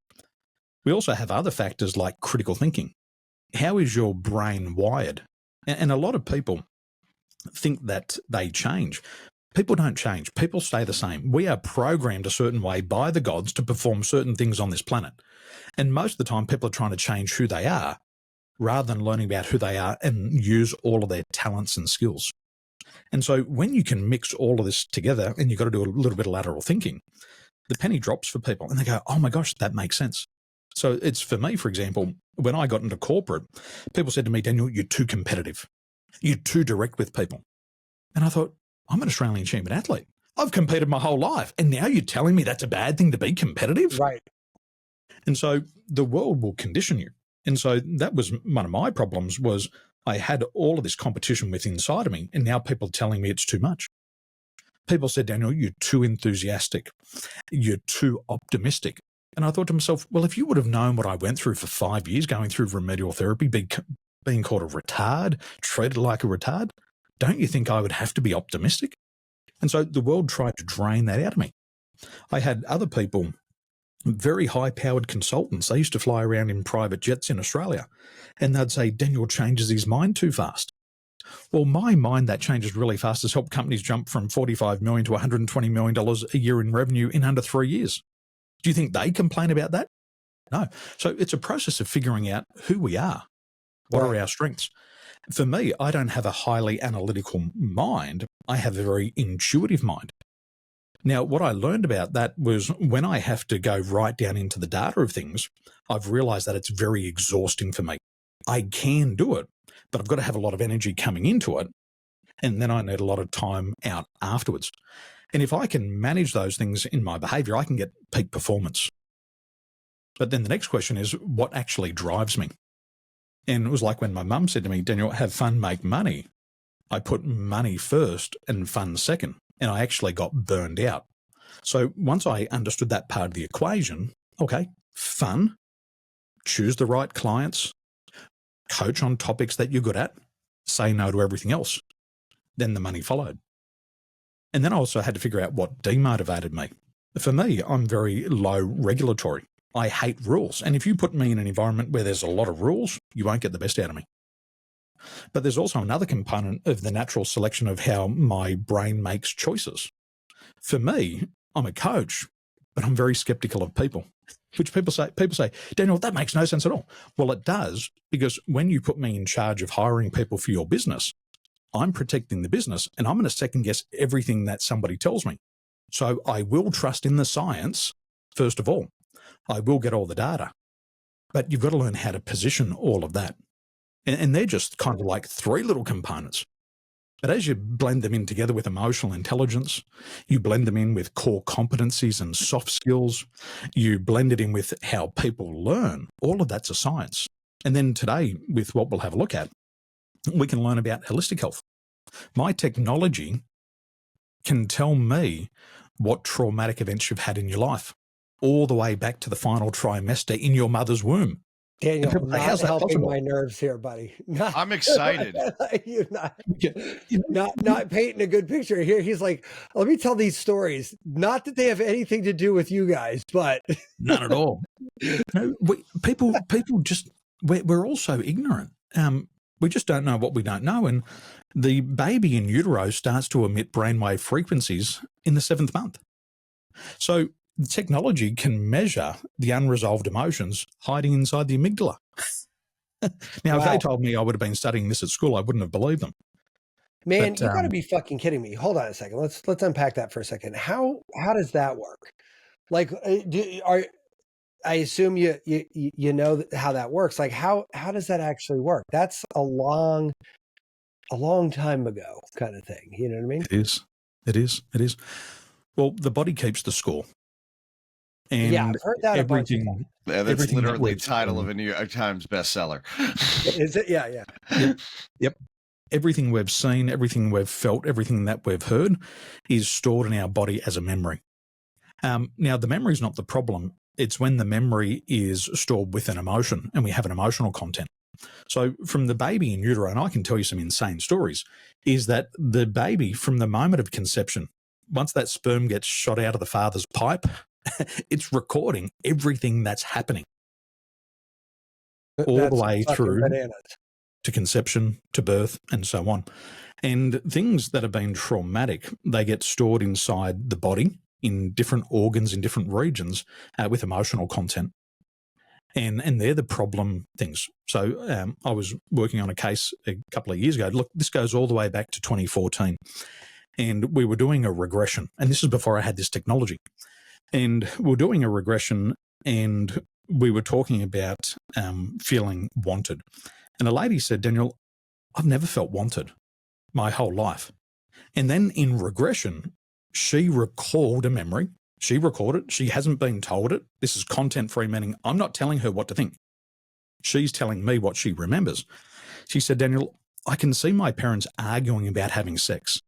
[SPEAKER 2] We also have other factors like critical thinking. How is your brain wired? And a lot of people think that they change. People don't change. People stay the same. We are programmed a certain way by the gods to perform certain things on this planet. And most of the time, people are trying to change who they are, rather than learning about who they are and use all of their talents and skills. And so when you can mix all of this together, and you've got to do a little bit of lateral thinking, the penny drops for people and they go, oh my gosh, that makes sense. So it's for me, for example, when I got into corporate, people said to me, Daniel, you're too competitive. You're too direct with people. And I thought, I'm an Australian champion athlete. I've competed my whole life. And now you're telling me that's a bad thing to be competitive?
[SPEAKER 1] Right.
[SPEAKER 2] And so the world will condition you. And so that was one of my problems was I had all of this competition with inside of me. And now people are telling me it's too much. People said, Daniel, you're too enthusiastic. You're too optimistic. And I thought to myself, well, if you would have known what I went through for 5 years, going through remedial therapy, being called a retard, treated like a retard, don't you think I would have to be optimistic? And so the world tried to drain that out of me. I had other people, very high-powered consultants. They used to fly around in private jets in Australia, and they'd say, Daniel changes his mind too fast. Well, my mind that changes really fast has helped companies jump from $45 million to $120 million a year in revenue in under 3 years. Do you think they complain about that? No. So it's a process of figuring out who we are. What are our strengths? For me, I don't have a highly analytical mind. I have a very intuitive mind. Now, what I learned about that was when I have to go right down into the data of things, I've realized that it's very exhausting for me. I can do it, but I've got to have a lot of energy coming into it. And then I need a lot of time out afterwards. And if I can manage those things in my behavior, I can get peak performance. But then the next question is, what actually drives me? And it was like when my mum said to me, Daniel, have fun, make money. I put money first and fun second, and I actually got burned out. So once I understood that part of the equation, okay, fun, choose the right clients, coach on topics that you're good at, say no to everything else. Then the money followed. And then I also had to figure out what demotivated me. For me, I'm very low regulatory. I hate rules. And if you put me in an environment where there's a lot of rules, you won't get the best out of me. But there's also another component of the natural selection of how my brain makes choices. For me, I'm a coach, but I'm very skeptical of people, which people say, Daniel, that makes no sense at all. Well, it does, because when you put me in charge of hiring people for your business, I'm protecting the business and I'm going to second guess everything that somebody tells me. So I will trust in the science, first of all. I will get all the data, but you've got to learn how to position all of that. And they're just kind of like three little components. But as you blend them in together with emotional intelligence, you blend them in with core competencies and soft skills, you blend it in with how people learn, all of that's a science. And then today, with what we'll have a look at, we can learn about holistic health. My technology can tell me what traumatic events you've had in your life, all the way back to the final trimester in your mother's womb.
[SPEAKER 1] Daniel, not helping my nerves here, buddy.
[SPEAKER 3] I'm excited.
[SPEAKER 1] You're not painting a good picture here. He's like, let me tell these stories. Not that they have anything to do with you guys, but
[SPEAKER 2] none at all. No, people just we're all so ignorant. We just don't know what we don't know, and the baby in utero starts to emit brainwave frequencies in the 7th month. So the technology can measure the unresolved emotions hiding inside the amygdala. Now, If they told me I would have been studying this at school, I wouldn't have believed them.
[SPEAKER 1] Man, you got to be fucking kidding me. Hold on a second. Let's unpack that for a second. How does that work? Like, I assume you know how that works. Like, how does that actually work? That's a long time ago kind of thing. You know what I mean?
[SPEAKER 2] It is. Well, the body keeps the score. And
[SPEAKER 1] yeah, I've heard that a bunch of times.
[SPEAKER 3] Yeah, that's literally the title of a New York Times bestseller.
[SPEAKER 1] Is it? Yeah.
[SPEAKER 2] Yep. Everything we've seen, everything we've felt, everything that we've heard is stored in our body as a memory. Now, the memory is not the problem. It's when the memory is stored with an emotion and we have an emotional content. So from the baby in utero, and I can tell you some insane stories, is that the baby from the moment of conception, once that sperm gets shot out of the father's pipe, it's recording everything that's happening all the way through to conception, to birth, and so on. And things that have been traumatic, they get stored inside the body in different organs, in different regions, with emotional content. And they're the problem things. So I was working on a case a couple of years ago. Look, this goes all the way back to 2014. And we were doing a regression. And this is before I had this technology. And we're doing a regression, and we were talking about feeling wanted. And a lady said, Daniel, I've never felt wanted my whole life. And then in regression, she recalled a memory. She recorded it. She hasn't been told it. This is content-free, meaning I'm not telling her what to think. She's telling me what she remembers. She said, Daniel, I can see my parents arguing about having sex.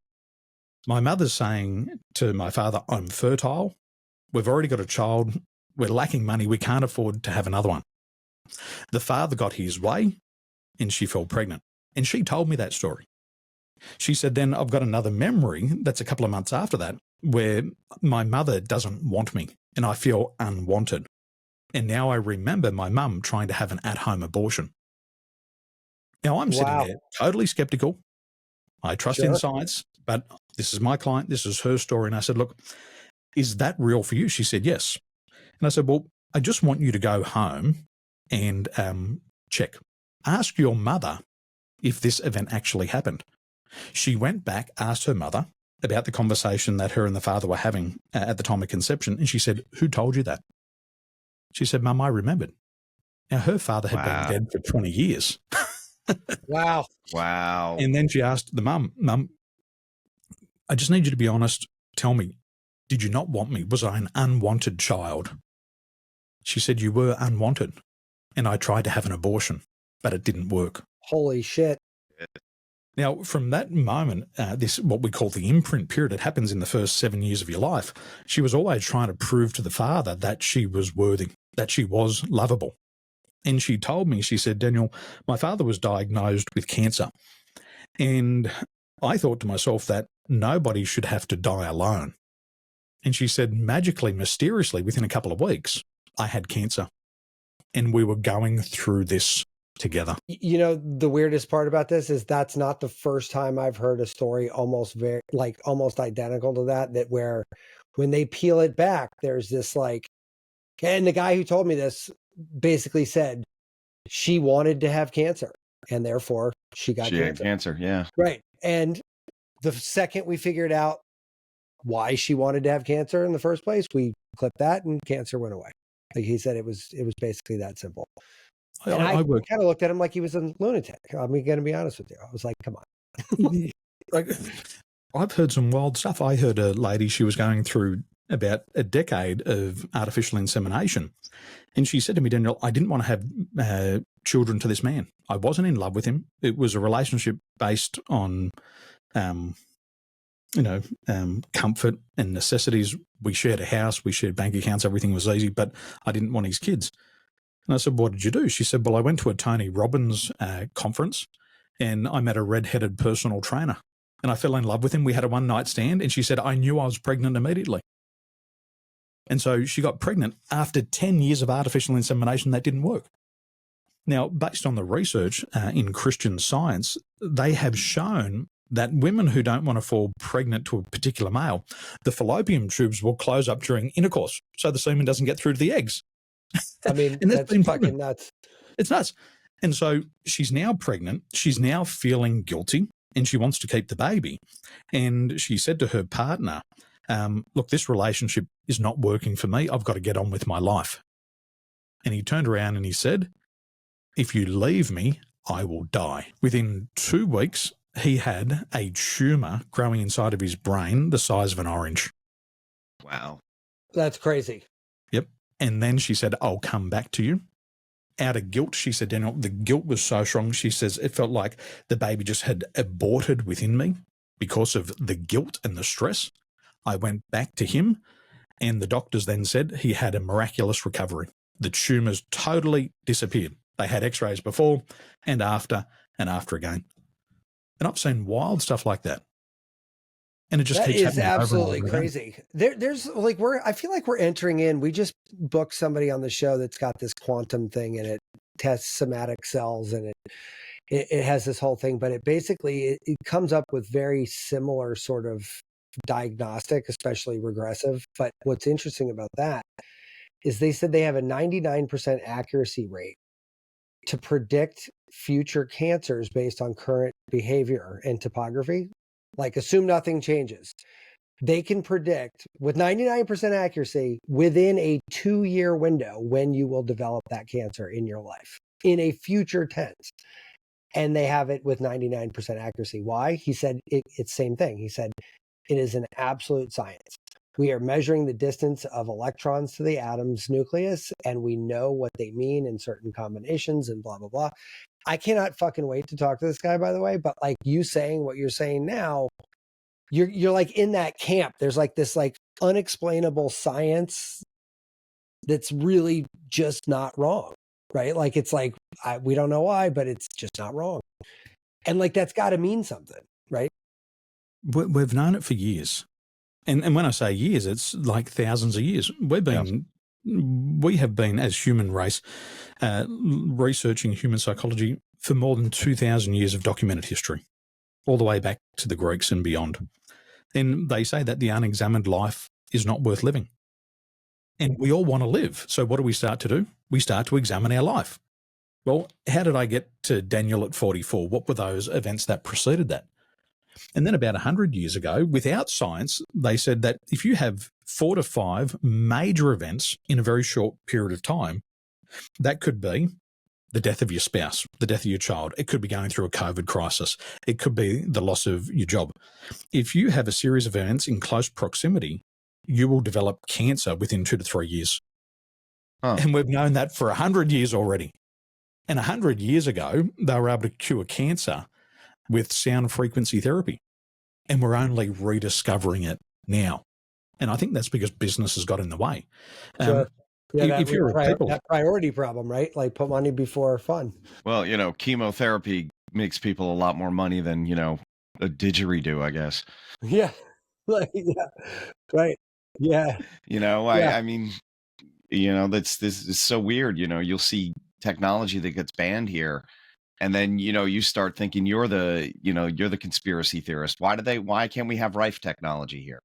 [SPEAKER 2] My mother's saying to my father, I'm fertile. We've already got a child. We're lacking money. We can't afford to have another one. The father got his way and she fell pregnant. And she told me that story. She said, then I've got another memory that's a couple of months after that where my mother doesn't want me and I feel unwanted. And now I remember my mum trying to have an at-home abortion. Now I'm sitting there totally skeptical. I trust in science, but this is my client. This is her story. And I said, look, is that real for you? She said, yes. And I said, well, I just want you to go home and check. Ask your mother if this event actually happened. She went back, asked her mother about the conversation that her and the father were having at the time of conception. And she said, who told you that? She said, Mum, I remembered. Now, her father had been dead for 20 years.
[SPEAKER 1] Wow.
[SPEAKER 2] And then she asked the mum, I just need you to be honest. Tell me, did you not want me? Was I an unwanted child? She said, you were unwanted. And I tried to have an abortion, but it didn't work.
[SPEAKER 1] Holy shit.
[SPEAKER 2] Now, from that moment, this, what we call the imprint period, it happens in the first 7 years of your life. She was always trying to prove to the father that she was worthy, that she was lovable. And she told me, she said, Daniel, my father was diagnosed with cancer. And I thought to myself that nobody should have to die alone. And she said, magically, mysteriously, within a couple of weeks, I had cancer. And we were going through this together.
[SPEAKER 1] You know, the weirdest part about this is that's not the first time I've heard a story almost identical to that where when they peel it back, there's this and the guy who told me this basically said she wanted to have cancer and therefore she got cancer.
[SPEAKER 3] Had cancer. Yeah.
[SPEAKER 1] Right. And the second we figured out why she wanted to have cancer in the first place, we clipped that and cancer went away. Like he said, it was basically that simple. And I kind of looked at him like he was a lunatic. I'm going to be honest with you. I was like, come on.
[SPEAKER 2] I've heard some wild stuff. I heard a lady, she was going through about a decade of artificial insemination. And she said to me, Daniel, I didn't want to have children to this man. I wasn't in love with him. It was a relationship based on, comfort and necessities. We shared a house, we shared bank accounts, everything was easy, but I didn't want his kids. And I said, what did you do? She said, well, I went to a Tony Robbins conference and I met a redheaded personal trainer and I fell in love with him. We had a one-night stand and she said, I knew I was pregnant immediately. And so she got pregnant after 10 years of artificial insemination. That didn't work. Now, based on the research in Christian Science, they have shown that women who don't want to fall pregnant to a particular male, the fallopian tubes will close up during intercourse so the semen doesn't get through to the eggs.
[SPEAKER 1] I mean,
[SPEAKER 2] and
[SPEAKER 1] that's fucking nuts.
[SPEAKER 2] It's nuts. And so she's now pregnant. She's now feeling guilty and she wants to keep the baby. And she said to her partner, look, this relationship is not working for me. I've got to get on with my life. And he turned around and he said, if you leave me, I will die. Within 2 weeks, he had a tumor growing inside of his brain the size of an orange.
[SPEAKER 3] Wow.
[SPEAKER 1] That's crazy.
[SPEAKER 2] Yep. And then she said, I'll come back to you. Out of guilt, she said, Daniel, the guilt was so strong. She says, it felt like the baby just had aborted within me because of the guilt and the stress. I went back to him and the doctors then said he had a miraculous recovery. The tumors totally disappeared. They had x-rays before and after again. And I've seen wild stuff like that. And it just keeps happening.
[SPEAKER 1] That is absolutely crazy. There's I feel like we're entering in. We just booked somebody on the show that's got this quantum thing and it tests somatic cells and it has this whole thing, but it basically, it comes up with very similar sort of diagnostic, especially regressive. But what's interesting about that is they said they have a 99% accuracy rate to predict future cancers based on current behavior and topography. Like assume nothing changes. they can predict with 99% accuracy within a 2-year window when you will develop that cancer in your life in a future tense. And they have it with 99% accuracy. Why? He said it's same thing. He said it is an absolute science. We are measuring the distance of electrons to the atom's nucleus, and we know what they mean in certain combinations and blah, blah, blah. I cannot fucking wait to talk to this guy, by the way, but like you saying what you're saying now, you're like in that camp. There's like this like unexplainable science that's really just not wrong, right? Like it's like, we don't know why, but it's just not wrong. And like, that's got to mean something, right?
[SPEAKER 2] We've known it for years. And when I say years, it's like thousands of years. We have been, as human race, researching human psychology for more than 2,000 years of documented history, all the way back to the Greeks and beyond. And they say that the unexamined life is not worth living. And we all want to live. So what do we start to do? We start to examine our life. Well, how did I get to Daniel at 44? What were those events that preceded that? And then about 100 years ago, without science, they said that if you have 4 to 5 major events in a very short period of time, that could be the death of your spouse, the death of your child. It could be going through a COVID crisis. It could be the loss of your job. If you have a series of events in close proximity, you will develop cancer within 2 to 3 years. And we've known that for 100 years already. And 100 years ago, they were able to cure cancer with sound frequency therapy. And we're only rediscovering it now. And I think that's because business has got in the way.
[SPEAKER 1] Sure. Yeah,
[SPEAKER 2] if you're
[SPEAKER 1] that priority problem, right? Like put money before fun.
[SPEAKER 3] Well, chemotherapy makes people a lot more money than, a didgeridoo, I guess.
[SPEAKER 1] Yeah. Like, yeah. Right. Yeah.
[SPEAKER 3] I mean, this is so weird. You'll see technology that gets banned here. And then, you start thinking you're the conspiracy theorist. Why can't we have rife technology here?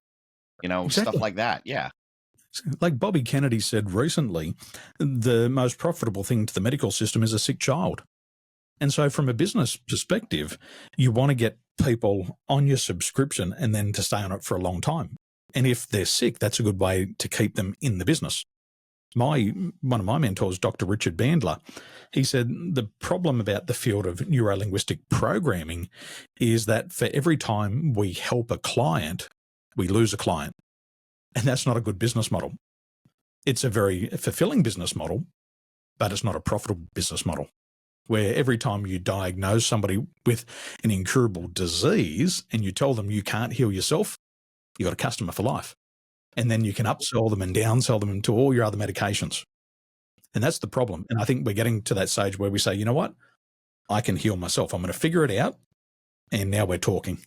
[SPEAKER 2] Exactly.
[SPEAKER 3] Stuff like that. Yeah.
[SPEAKER 2] Like Bobby Kennedy said recently, the most profitable thing to the medical system is a sick child. And so from a business perspective, you want to get people on your subscription and then to stay on it for a long time. And if they're sick, that's a good way to keep them in the business. One of my mentors, Dr. Richard Bandler, he said the problem about the field of neuro-linguistic programming is that for every time we help a client, we lose a client. And that's not a good business model. It's a very fulfilling business model, but it's not a profitable business model, where every time you diagnose somebody with an incurable disease and you tell them you can't heal yourself, you've got a customer for life. And then you can upsell them and downsell them to all your other medications. And that's the problem. And I think we're getting to that stage where we say, you know what? I can heal myself. I'm going to figure it out. And now we're talking.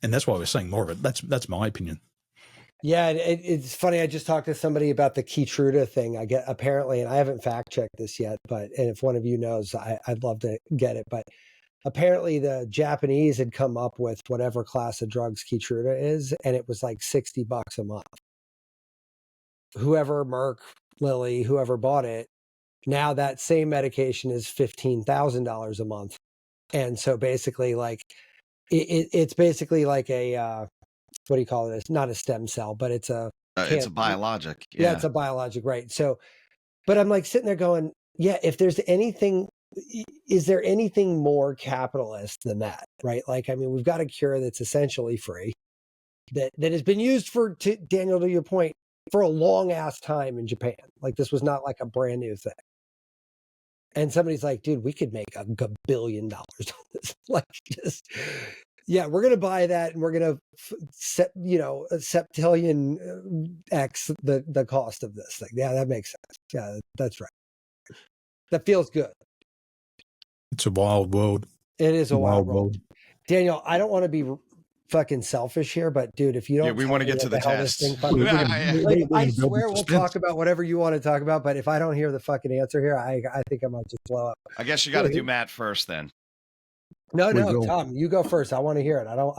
[SPEAKER 2] And that's why we're seeing more of it. That's my opinion.
[SPEAKER 1] Yeah, it's funny. I just talked to somebody about the Keytruda thing. I get apparently, and I haven't fact checked this yet, and if one of you knows, I'd love to get it. But apparently, the Japanese had come up with whatever class of drugs Keytruda is, and it was like $60 a month. Whoever Merck, Lilly, whoever bought it, now that same medication is $15,000 a month, and so basically, like it's basically like a what do you call it? It's not a stem cell, but it's a
[SPEAKER 3] biologic.
[SPEAKER 1] Yeah, it's a biologic, right? So, but I'm like sitting there going, yeah, if there's anything, is there anything more capitalist than that, right? Like, I mean, we've got a cure that's essentially free, that has been used for, Daniel, to your point, for a long ass time in Japan. Like, this was not like a brand new thing. And somebody's like, dude, we could make $1 billion on this. Like, just, yeah, we're going to buy that and we're going to set, a septillion X the cost of this thing. Yeah, that makes sense. Yeah, that's right. That feels good.
[SPEAKER 2] It's a wild world.
[SPEAKER 1] It is a wild world. Daniel, I don't want to be fucking selfish here, but dude, if you don't,
[SPEAKER 3] we want to get to the test.
[SPEAKER 1] I swear we'll talk about whatever you want to talk about, but if I don't hear the fucking answer here, I think I might just blow up.
[SPEAKER 3] I guess you got to do Matt first, then.
[SPEAKER 1] No, Tom, you go first. I want to hear it. I don't,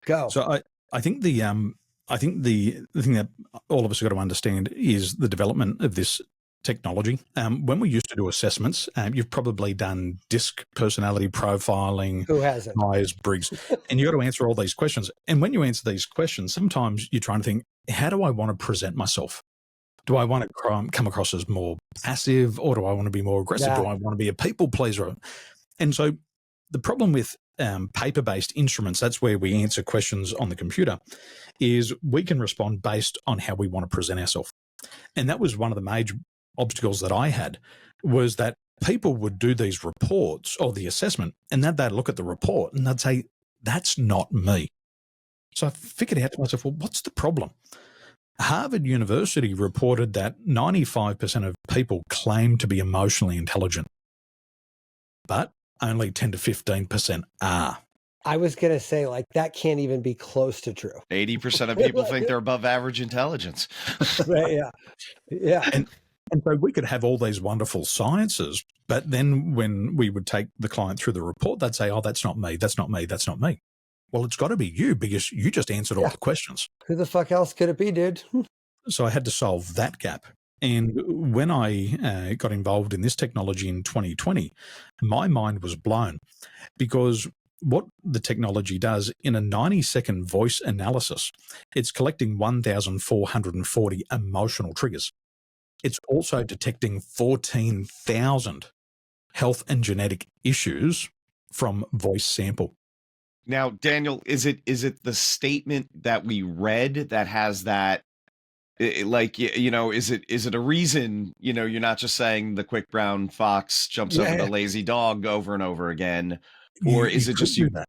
[SPEAKER 1] go.
[SPEAKER 2] So I think the thing that all of us have got to understand is the development of this technology. When we used to do assessments, you've probably done DISC personality profiling,
[SPEAKER 1] Who hasn't?
[SPEAKER 2] Myers-Briggs, and you got to answer all these questions. And when you answer these questions, sometimes you're trying to think, how do I want to present myself? Do I want to come across as more passive, or do I want to be more aggressive?
[SPEAKER 1] Yeah.
[SPEAKER 2] Do I want to be a people pleaser? And so the problem with paper-based instruments, that's where we answer questions on the computer, is we can respond based on how we want to present ourselves. And that was one of the major obstacles that I had, was that people would do these reports or the assessment, and then they'd look at the report and they'd say, that's not me. So I figured out to myself, well, what's the problem? Harvard University reported that 95% of people claim to be emotionally intelligent, but only 10 to 15% are.
[SPEAKER 1] I was going to say, like, that can't even be close to true.
[SPEAKER 3] 80% of people think they're above average intelligence.
[SPEAKER 1] Right, yeah. Yeah.
[SPEAKER 2] And so we could have all these wonderful sciences, but then when we would take the client through the report, they'd say, oh, that's not me, that's not me, that's not me. Well, it's got to be you, because you just answered all the questions.
[SPEAKER 1] Who the fuck else could it be, dude?
[SPEAKER 2] So I had to solve that gap. And when I got involved in this technology in 2020, my mind was blown, because what the technology does in a 90-second voice analysis, it's collecting 1,440 emotional triggers. It's also detecting 14,000 health and genetic issues from voice sample.
[SPEAKER 3] Now, Daniel, is it the statement that we read that has that, like, is it a reason, you're not just saying the quick brown fox jumps over the lazy dog over and over again, or is it just you?
[SPEAKER 2] That.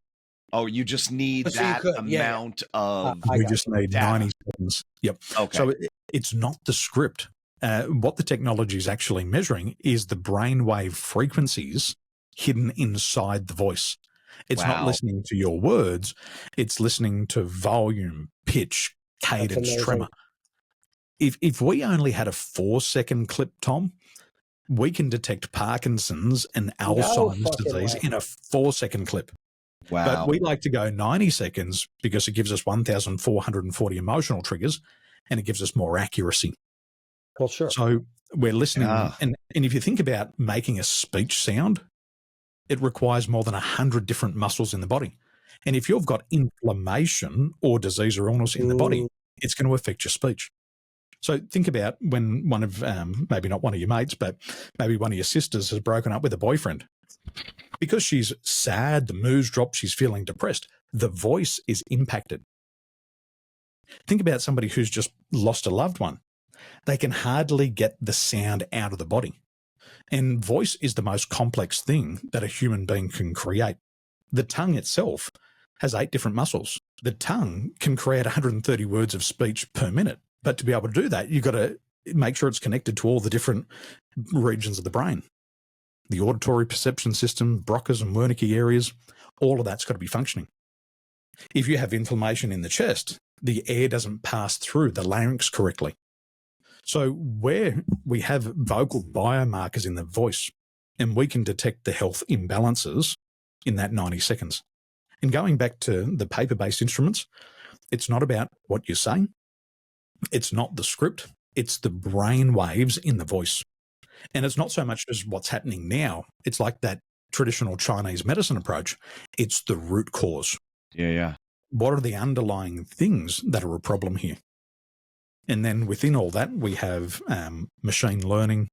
[SPEAKER 3] Oh, you just need that amount of.
[SPEAKER 2] We just need
[SPEAKER 3] data.
[SPEAKER 2] 90 seconds. Yep.
[SPEAKER 3] Okay.
[SPEAKER 2] So it's not the script. What the technology is actually measuring is the brainwave frequencies hidden inside the voice. It's not listening to your words. It's listening to volume, pitch, cadence, tremor. If we only had a 4-second clip, Tom, we can detect Parkinson's and Alzheimer's disease in a 4-second clip.
[SPEAKER 3] Wow.
[SPEAKER 2] But we like to go 90 seconds because it gives us 1,440 emotional triggers, and it gives us more accuracy.
[SPEAKER 1] Well, sure.
[SPEAKER 2] So we're listening. And if you think about making a speech sound, it requires more than 100 different muscles in the body. And if you've got inflammation or disease or illness in the body, it's going to affect your speech. So think about when one of, maybe not one of your mates, but maybe one of your sisters has broken up with a boyfriend. Because she's sad, the mood's dropped, she's feeling depressed, the voice is impacted. Think about somebody who's just lost a loved one. They can hardly get the sound out of the body. And voice is the most complex thing that a human being can create. The tongue itself has 8 different muscles. The tongue can create 130 words of speech per minute. But to be able to do that, you've got to make sure it's connected to all the different regions of the brain. The auditory perception system, Broca's and Wernicke areas, all of that's got to be functioning. If you have inflammation in the chest, the air doesn't pass through the larynx correctly. So where we have vocal biomarkers in the voice, and we can detect the health imbalances in that 90 seconds. And going back to the paper-based instruments, it's not about what you're saying. It's not the script. It's the brain waves in the voice. And it's not so much as what's happening now. It's like that traditional Chinese medicine approach. It's the root cause.
[SPEAKER 3] Yeah.
[SPEAKER 2] What are the underlying things that are a problem here? And then within all that, we have machine learning,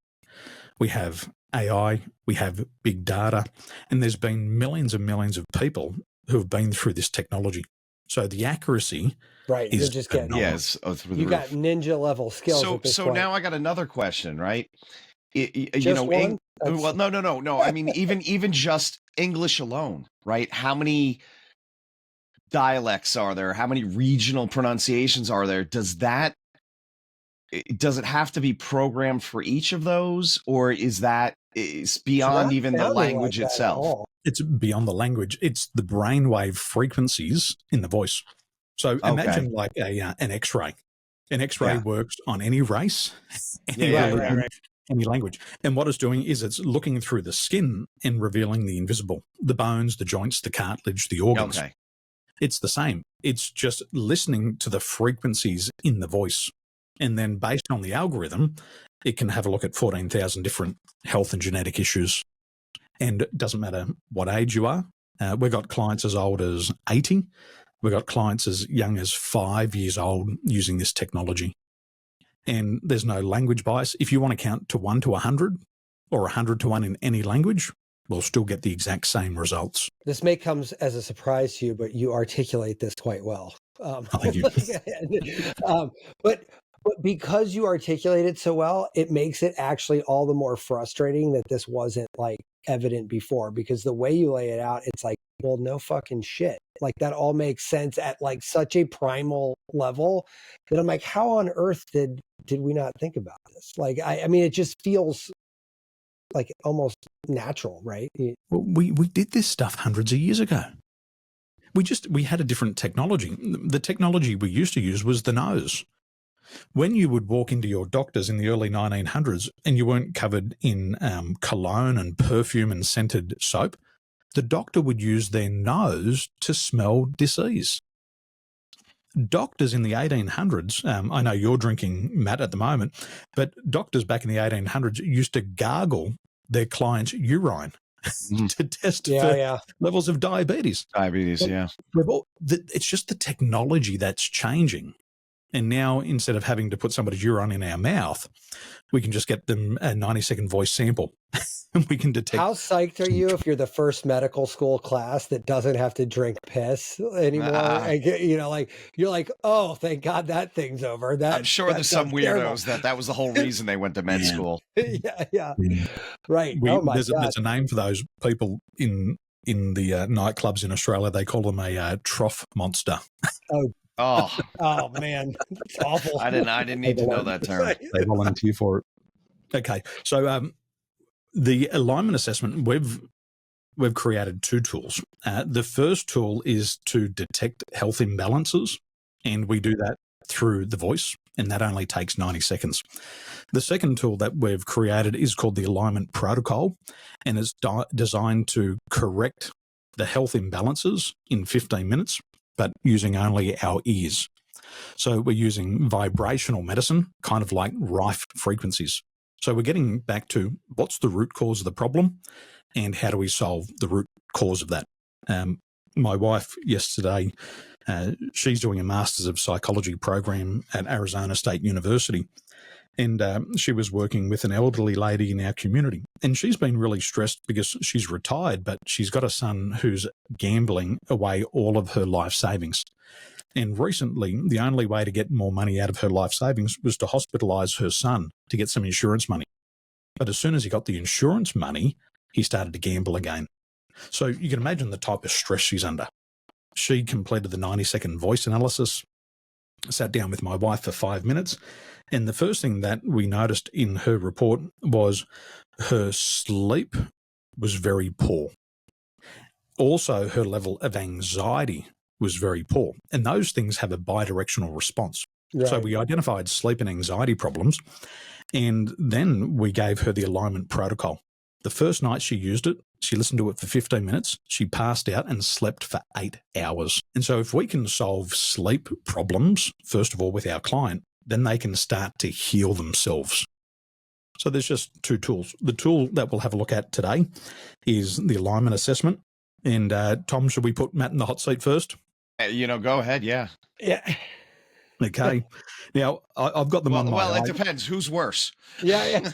[SPEAKER 2] we have AI, we have big data, and there's been millions and millions of people who have been through this technology. So the accuracy is
[SPEAKER 1] you're just getting
[SPEAKER 3] you
[SPEAKER 1] got ninja level skills.
[SPEAKER 3] So now I got another question, right?
[SPEAKER 1] One?
[SPEAKER 3] Well, no. I mean, even just English alone, right? How many dialects are there? How many regional pronunciations are there? Does it have to be programmed for each of those, or is beyond even the language itself?
[SPEAKER 2] It's beyond the language. It's the brainwave frequencies in the voice. So imagine like an X-ray. An X-ray works on any race, any religion, any language. And what it's doing is it's looking through the skin and revealing the invisible, the bones, the joints, the cartilage, the organs.
[SPEAKER 3] Okay.
[SPEAKER 2] It's the same. It's just listening to the frequencies in the voice. And then based on the algorithm, It can have a look at 14,000 different health and genetic issues. And it doesn't matter what age you are. We've got clients as old as 80. We've got clients as young as 5 years old using this technology. And there's no language bias. If you want to count to 1 to 100 or 100 to 1 in any language, we'll still get the exact same results.
[SPEAKER 1] This may come as a surprise to you, but you articulate this quite well.
[SPEAKER 2] Thank you.
[SPEAKER 1] But because you articulate it so well, it makes it actually all the more frustrating that this wasn't like evident before, because the way you lay it out, it's like, well, no fucking shit. Like that all makes sense at like such a primal level that I'm like, how on earth did we not think about this? Like, I mean, it just feels like almost natural, right?
[SPEAKER 2] Well, we did this stuff hundreds of years ago. We had a different technology. The technology we used to use was the nose. When you would walk into your doctors in the early 1900s and you weren't covered in cologne and perfume and scented soap, the doctor would use their nose to smell disease. Doctors in the 1800s, I know you're drinking, Matt, at the moment, but doctors back in the 1800s used to gargle their clients' urine to test for levels of diabetes. It's just the technology that's changing. And now, instead of having to put somebody's urine in our mouth, we can just get them a 90-second voice sample. And we can detect.
[SPEAKER 1] How psyched are you if you're the first medical school class that doesn't have to drink piss anymore? You know, like you're like, oh, thank God that thing's over.
[SPEAKER 3] I'm sure there's some weirdos that was the whole reason they went to med school.
[SPEAKER 1] Yeah. Right.
[SPEAKER 2] There's a name for those people in the nightclubs in Australia. They call them a trough monster.
[SPEAKER 1] Oh man, it's awful.
[SPEAKER 3] I didn't need to know that term.
[SPEAKER 2] They volunteer for it. Okay, so the alignment assessment, we've created 2 tools. The first tool is to detect health imbalances, and we do that through the voice, and that only takes 90 seconds. The second tool that we've created is called the alignment protocol, and it's designed to correct the health imbalances in 15 minutes, but using only our ears. So we're using vibrational medicine, kind of like rife frequencies. So we're getting back to what's the root cause of the problem and how do we solve the root cause of that. My wife yesterday, she's doing a Masters of Psychology program at Arizona State University. And she was working with an elderly lady in our community. And she's been really stressed because she's retired, but she's got a son who's gambling away all of her life savings. And recently, the only way to get more money out of her life savings was to hospitalize her son to get some insurance money. But as soon as he got the insurance money, he started to gamble again. So you can imagine the type of stress she's under. She completed the 90-second voice analysis, sat down with my wife for 5 minutes, and the first thing that we noticed in her report was her sleep was very poor. Also, her level of anxiety was very poor. And those things have a bidirectional response. Right. So we identified sleep and anxiety problems, and then we gave her the alignment protocol. The first night she used it, she listened to it for 15 minutes. She passed out and slept for 8 hours. And so if we can solve sleep problems, first of all, with our client, then they can start to heal themselves. So there's just 2 tools. The tool that we'll have a look at today is the alignment assessment. And Tom, should we put Matt in the hot seat first?
[SPEAKER 3] Go ahead. Yeah.
[SPEAKER 2] Okay. Now, I've got them on my
[SPEAKER 3] Well, it depends. Who's worse?
[SPEAKER 1] Yeah.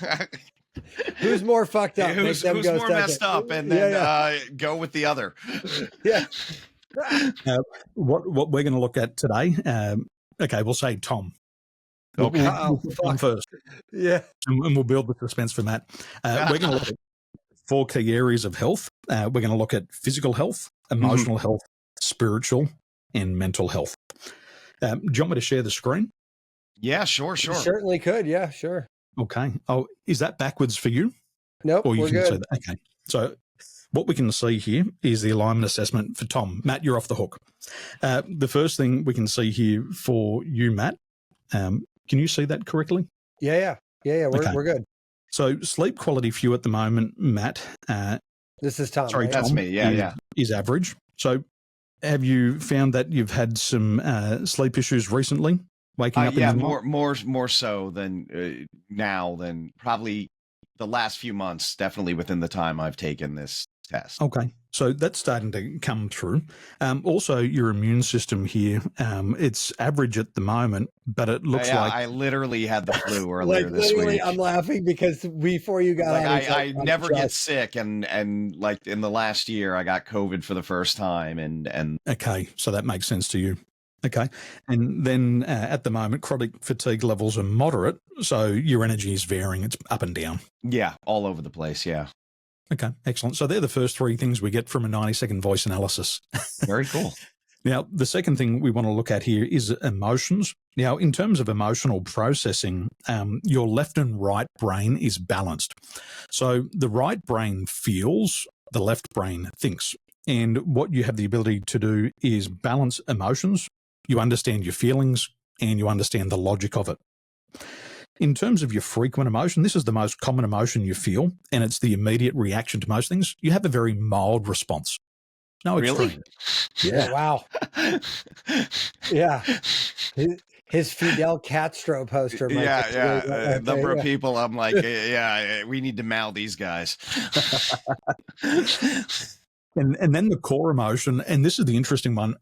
[SPEAKER 1] Who's more fucked up?
[SPEAKER 3] Who's more messed up? And then go with the other.
[SPEAKER 1] Yeah.
[SPEAKER 2] What we're going to look at today, okay, we'll say Tom.
[SPEAKER 3] Okay.
[SPEAKER 2] Tom first.
[SPEAKER 1] Yeah.
[SPEAKER 2] And we'll build the suspense for Matt. We're going to look at 4 key areas of health. We're going to look at physical health, emotional health, spiritual, and mental health. Do you want me to share the screen?
[SPEAKER 3] Yeah, sure.
[SPEAKER 1] You certainly could. Yeah, sure.
[SPEAKER 2] Okay. Oh, is that backwards for you?
[SPEAKER 1] Nope,
[SPEAKER 2] or you
[SPEAKER 1] we're
[SPEAKER 2] can
[SPEAKER 1] good.
[SPEAKER 2] See that. Okay. So what we can see here is the alignment assessment for Tom. Matt, you're off the hook. The first thing we can see here for you, Matt, can you see that correctly?
[SPEAKER 1] Yeah. We're good.
[SPEAKER 2] So sleep quality for you at the moment, Matt.
[SPEAKER 1] This is Tom.
[SPEAKER 2] Sorry,
[SPEAKER 1] right?
[SPEAKER 3] That's me. Yeah.
[SPEAKER 2] Is average. So have you found that you've had some sleep issues recently? waking up in
[SPEAKER 3] Yeah,
[SPEAKER 2] the night?
[SPEAKER 3] more so than now than probably the last few months, definitely within the time I've taken this test.
[SPEAKER 2] Okay, so that's starting to come through. Also, your immune system here, it's average at the moment, but it looks
[SPEAKER 3] Yeah,
[SPEAKER 2] like
[SPEAKER 3] I literally had the flu earlier
[SPEAKER 1] Like
[SPEAKER 3] this
[SPEAKER 1] literally,
[SPEAKER 3] week.
[SPEAKER 1] I'm laughing because before you got
[SPEAKER 3] Like
[SPEAKER 1] on, he's
[SPEAKER 3] I
[SPEAKER 1] I'm
[SPEAKER 3] never get
[SPEAKER 1] just-
[SPEAKER 3] sick, and like in the last year, I got COVID for the first time, and
[SPEAKER 2] okay, so that makes sense to you. Okay, and then at the moment, chronic fatigue levels are moderate, so your energy is varying; it's up and down.
[SPEAKER 3] yeah, all over the place. Yeah,
[SPEAKER 2] Okay, excellent. So they're the first three things we get from a 90-second voice analysis.
[SPEAKER 3] very cool.
[SPEAKER 2] Now, the second thing we want to look at here is emotions. Now, in terms of emotional processing, your left and right brain is balanced. So the right brain feels, the left brain thinks. And what you have the ability to do is balance emotions. You understand your feelings and you understand the logic of it. In terms of your frequent emotion, this is the most common emotion you feel, and it's the immediate reaction to most things. You have a very mild response. No
[SPEAKER 3] Really?
[SPEAKER 2] extreme.
[SPEAKER 1] yeah, wow, yeah. His Fidel Castro poster. Might
[SPEAKER 3] Yeah,
[SPEAKER 1] be
[SPEAKER 3] yeah.
[SPEAKER 1] right
[SPEAKER 3] A number
[SPEAKER 1] there,
[SPEAKER 3] of
[SPEAKER 1] yeah.
[SPEAKER 3] people, I'm like, yeah, we need to mal these guys.
[SPEAKER 2] And then the core emotion, and this is the interesting one.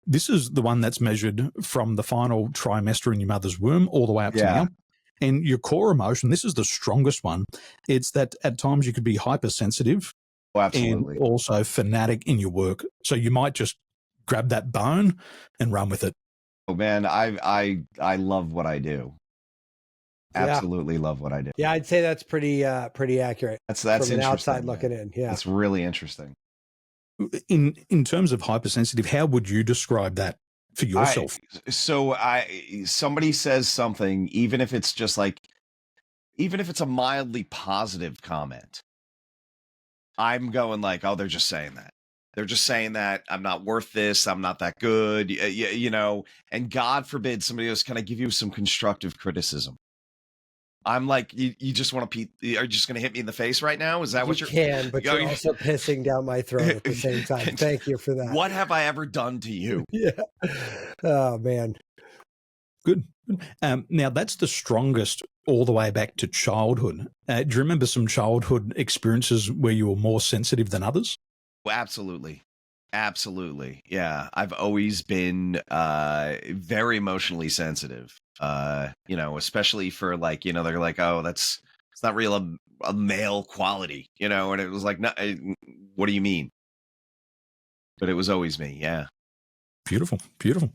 [SPEAKER 2] This is the one that's measured from the final trimester in your mother's womb all the way up to
[SPEAKER 3] Yeah.
[SPEAKER 2] now. And your core emotion, this is the strongest one. It's that at times you could be hypersensitive
[SPEAKER 3] Oh,
[SPEAKER 2] and
[SPEAKER 3] absolutely.
[SPEAKER 2] also fanatic in your work. So you might just grab that bone and run with it.
[SPEAKER 3] Oh man, I love what I do.
[SPEAKER 1] Yeah.
[SPEAKER 3] Absolutely love what I do.
[SPEAKER 1] Yeah, I'd say that's pretty accurate
[SPEAKER 3] That's
[SPEAKER 1] from an
[SPEAKER 3] interesting,
[SPEAKER 1] outside
[SPEAKER 3] man.
[SPEAKER 1] looking in. Yeah.
[SPEAKER 3] It's really interesting.
[SPEAKER 2] In terms of hypersensitive, how would you describe that for yourself?
[SPEAKER 3] Somebody says something, even if it's just like, even if it's a mildly positive comment, I'm going like, oh, they're just saying that. They're just saying that I'm not worth this. I'm not that good. You know, and God forbid somebody else kind of give you some constructive criticism. I'm like, you just want to, are you just going to hit me in the face right now? Is that what
[SPEAKER 1] You
[SPEAKER 3] you're?
[SPEAKER 1] can, but you're also pissing down my throat at the same time. Thank you for that.
[SPEAKER 3] What have I ever done to you?
[SPEAKER 1] Yeah. Oh man.
[SPEAKER 2] Good. Now, that's the strongest all the way back to childhood. Do you remember some childhood experiences where you were more sensitive than others?
[SPEAKER 3] Well, absolutely. Absolutely. Yeah. I've always been very emotionally sensitive. You know, especially for like, you know, they're like, oh, it's not real a male quality, you know, and it was like, no, what do you mean? But it was always me. Yeah.
[SPEAKER 2] Beautiful, beautiful.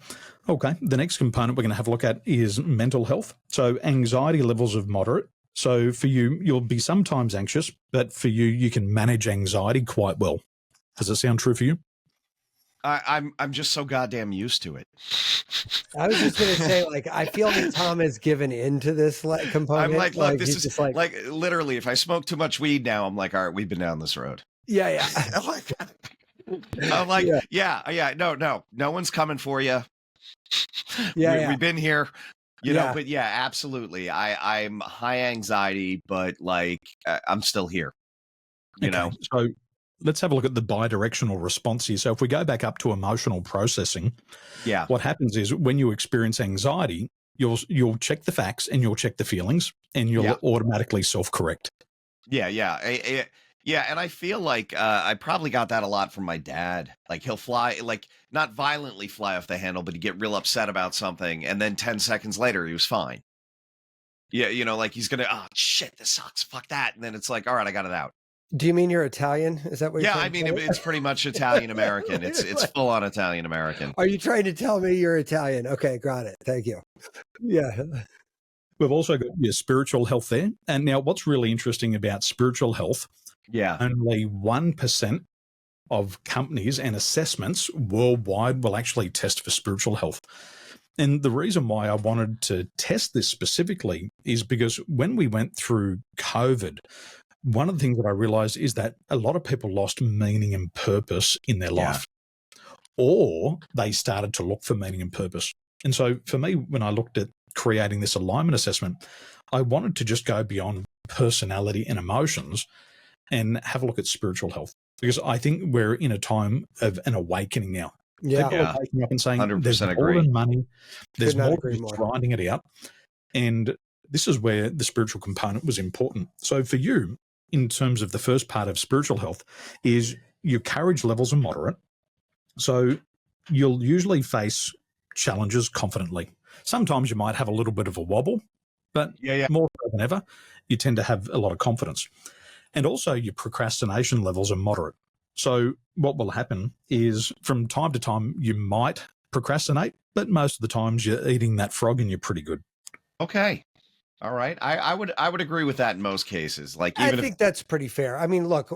[SPEAKER 2] Okay, the next component we're going to have a look at is mental health. So anxiety levels of moderate. So for you, you'll be sometimes anxious, but for you, you can manage anxiety quite well. Does it sound true for you?
[SPEAKER 3] I'm just so goddamn used to it.
[SPEAKER 1] I was just gonna say, like, I feel like Tom has given into this component.
[SPEAKER 3] I'm like, look, this
[SPEAKER 1] he's
[SPEAKER 3] is
[SPEAKER 1] just
[SPEAKER 3] like literally, if I smoke too much weed now, I'm like, all right, we've been down this road.
[SPEAKER 1] yeah.
[SPEAKER 3] I'm like, yeah, no one's coming for you.
[SPEAKER 1] Yeah,
[SPEAKER 3] We've been here, you know,
[SPEAKER 1] Yeah.
[SPEAKER 3] but yeah, absolutely. I'm high anxiety, but like, I'm still here, you know?
[SPEAKER 2] So let's have a look at the bidirectional response here. So if we go back up to emotional processing,
[SPEAKER 3] Yeah.
[SPEAKER 2] what happens is when you experience anxiety, you'll check the facts and you'll check the feelings and you'll automatically self-correct.
[SPEAKER 3] Yeah. Yeah. And I feel like I probably got that a lot from my dad. Like he'll fly, like not violently fly off the handle, but he'd get real upset about something. And then 10 seconds later, he was fine. Yeah. You know, like he's going to, oh, shit, this sucks. Fuck that. And then it's like, all right, I got it out.
[SPEAKER 1] Do you mean you're Italian? Is that what you're
[SPEAKER 3] Yeah,
[SPEAKER 1] trying
[SPEAKER 3] I mean,
[SPEAKER 1] to tell me?
[SPEAKER 3] it's pretty much Italian American. It's full on Italian American.
[SPEAKER 1] Are you trying to tell me you're Italian? Okay, got it. Thank you. Yeah.
[SPEAKER 2] We've also got your spiritual health there. And now what's really interesting about spiritual health,
[SPEAKER 3] Yeah.
[SPEAKER 2] only 1% of companies and assessments worldwide will actually test for spiritual health. And the reason why I wanted to test this specifically is because when we went through COVID, one of the things that I realized is that a lot of people lost meaning and purpose in their life, or they started to look for meaning and purpose. And so for me, when I looked at creating this alignment assessment, I wanted to just go beyond personality and emotions and have a look at spiritual health, because I think we're in a time of an awakening now.
[SPEAKER 1] Yeah.
[SPEAKER 2] People are waking up and saying,
[SPEAKER 3] 100%
[SPEAKER 2] there's more
[SPEAKER 3] agree.
[SPEAKER 2] than money. There's
[SPEAKER 1] Could not
[SPEAKER 2] more
[SPEAKER 1] agree
[SPEAKER 2] than
[SPEAKER 1] more.
[SPEAKER 2] just grinding it out. And this is where the spiritual component was important. So for you, in terms of the first part of spiritual health, is your courage levels are moderate. So you'll usually face challenges confidently. Sometimes you might have a little bit of a wobble, but more so than ever, you tend to have a lot of confidence. And also your procrastination levels are moderate. So what will happen is from time to time, you might procrastinate, but most of the times you're eating that frog and you're pretty good.
[SPEAKER 3] Okay. All right. I would agree with that in most cases. Like, even
[SPEAKER 1] I think that's pretty fair. I mean, look,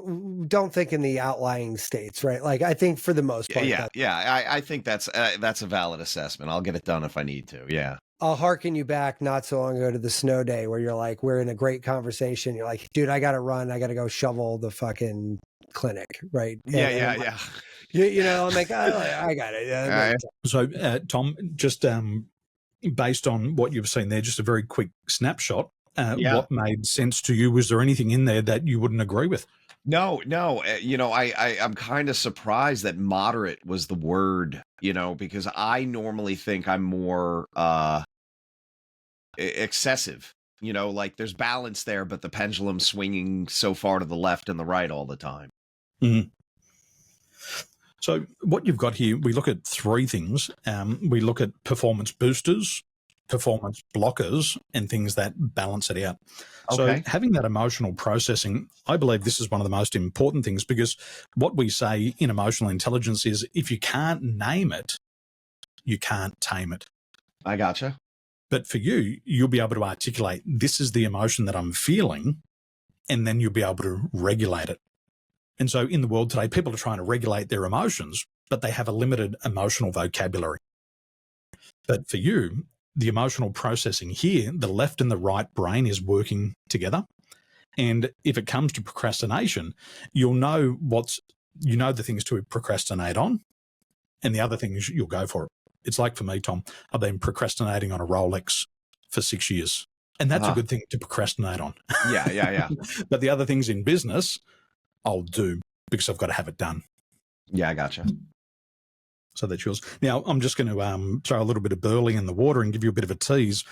[SPEAKER 1] don't think in the outlying states, right? Like, I think for the most part,
[SPEAKER 3] I think that's a valid assessment. I'll get it done if I need to. Yeah.
[SPEAKER 1] I'll harken you back not so long ago to the snow day where you're like, we're in a great conversation. You're like, dude, I got to run. I got to go shovel the fucking clinic, right?
[SPEAKER 3] Yeah.
[SPEAKER 1] You know, I'm like, I got it.
[SPEAKER 2] So, Tom, just based on what you've seen there, just a very quick snapshot. What made sense to you? Was there anything in there that you wouldn't agree with?
[SPEAKER 3] No. I'm kind of surprised that moderate was the word, because I normally think I'm more excessive, like there's balance there, but the pendulum swinging so far to the left and the right all the time.
[SPEAKER 2] Mm-hmm. So what you've got here, we look at three things. We look at performance boosters, performance blockers, and things that balance it out.
[SPEAKER 3] Okay.
[SPEAKER 2] So having that emotional processing, I believe this is one of the most important things, because what we say in emotional intelligence is if you can't name it, you can't tame it.
[SPEAKER 3] I gotcha.
[SPEAKER 2] But for you, you'll be able to articulate, this is the emotion that I'm feeling, and then you'll be able to regulate it. And so in the world today, people are trying to regulate their emotions, but they have a limited emotional vocabulary. But for you, the emotional processing here, the left and the right brain is working together. And if it comes to procrastination, you'll know the things to procrastinate on, and the other things you'll go for it. It's like for me, Tom, I've been procrastinating on a Rolex for 6 years, and that's a good thing to procrastinate on.
[SPEAKER 3] Yeah.
[SPEAKER 2] But the other things in business, I'll do because I've got to have it done.
[SPEAKER 3] Yeah, I gotcha.
[SPEAKER 2] So that's yours. Now, I'm just going to throw a little bit of burley in the water and give you a bit of a tease.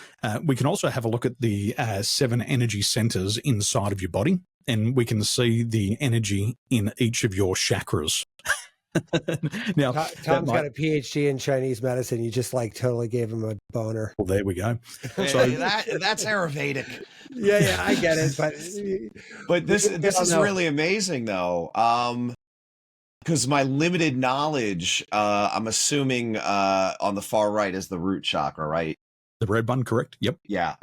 [SPEAKER 2] We can also have a look at the 7 energy centers inside of your body, and we can see the energy in each of your chakras. Now,
[SPEAKER 1] Tom's got a PhD in Chinese medicine. You just like totally gave him a boner.
[SPEAKER 2] Well, there we go.
[SPEAKER 3] So that's Ayurvedic.
[SPEAKER 1] Yeah, I get it,
[SPEAKER 3] but this is really amazing though. Because my limited knowledge, I'm assuming on the far right is the root chakra, right?
[SPEAKER 2] The red one, correct? Yep.
[SPEAKER 3] Yeah.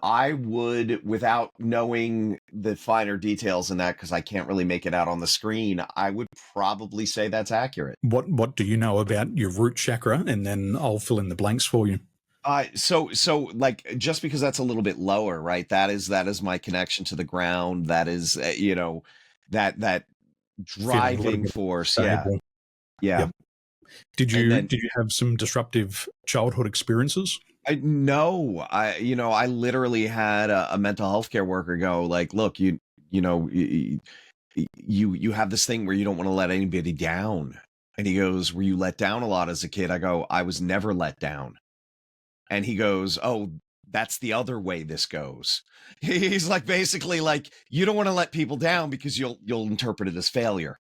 [SPEAKER 3] I would, without knowing the finer details in that, because I can't really make it out on the screen, I would probably say that's accurate.
[SPEAKER 2] What do you know about your root chakra? And then I'll fill in the blanks for you.
[SPEAKER 3] So like, just because that's a little bit lower, right? That is my connection to the ground. That is, that driving force.
[SPEAKER 2] Stable.
[SPEAKER 3] Yeah.
[SPEAKER 2] Yep. Did you have some disruptive childhood experiences?
[SPEAKER 3] No, I literally had a mental health care worker go like, look, you have this thing where you don't want to let anybody down. And he goes, were you let down a lot as a kid? I go, I was never let down. And he goes, oh, that's the other way this goes. He's like, basically like, you don't want to let people down because you'll interpret it as failure.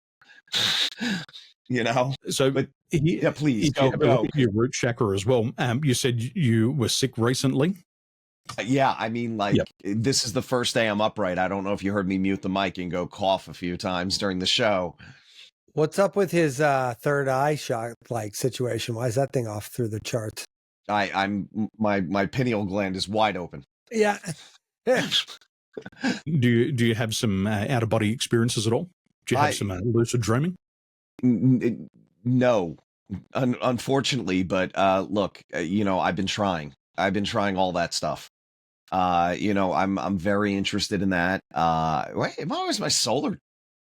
[SPEAKER 2] So,
[SPEAKER 3] but yeah, please
[SPEAKER 2] go. Your root chakra as well. You said you were sick recently.
[SPEAKER 3] Yeah, I mean, like, This is the first day I'm upright. I don't know if you heard me mute the mic and go cough a few times during the show.
[SPEAKER 1] What's up with his third eye shot like situation? Why is that thing off through the charts?
[SPEAKER 3] My pineal gland is wide open.
[SPEAKER 1] Yeah.
[SPEAKER 2] Do you have some out of body experiences at all? Do you have some lucid dreaming?
[SPEAKER 3] No, unfortunately, but look, I've been trying all that stuff. I'm very interested in that. Why is my solar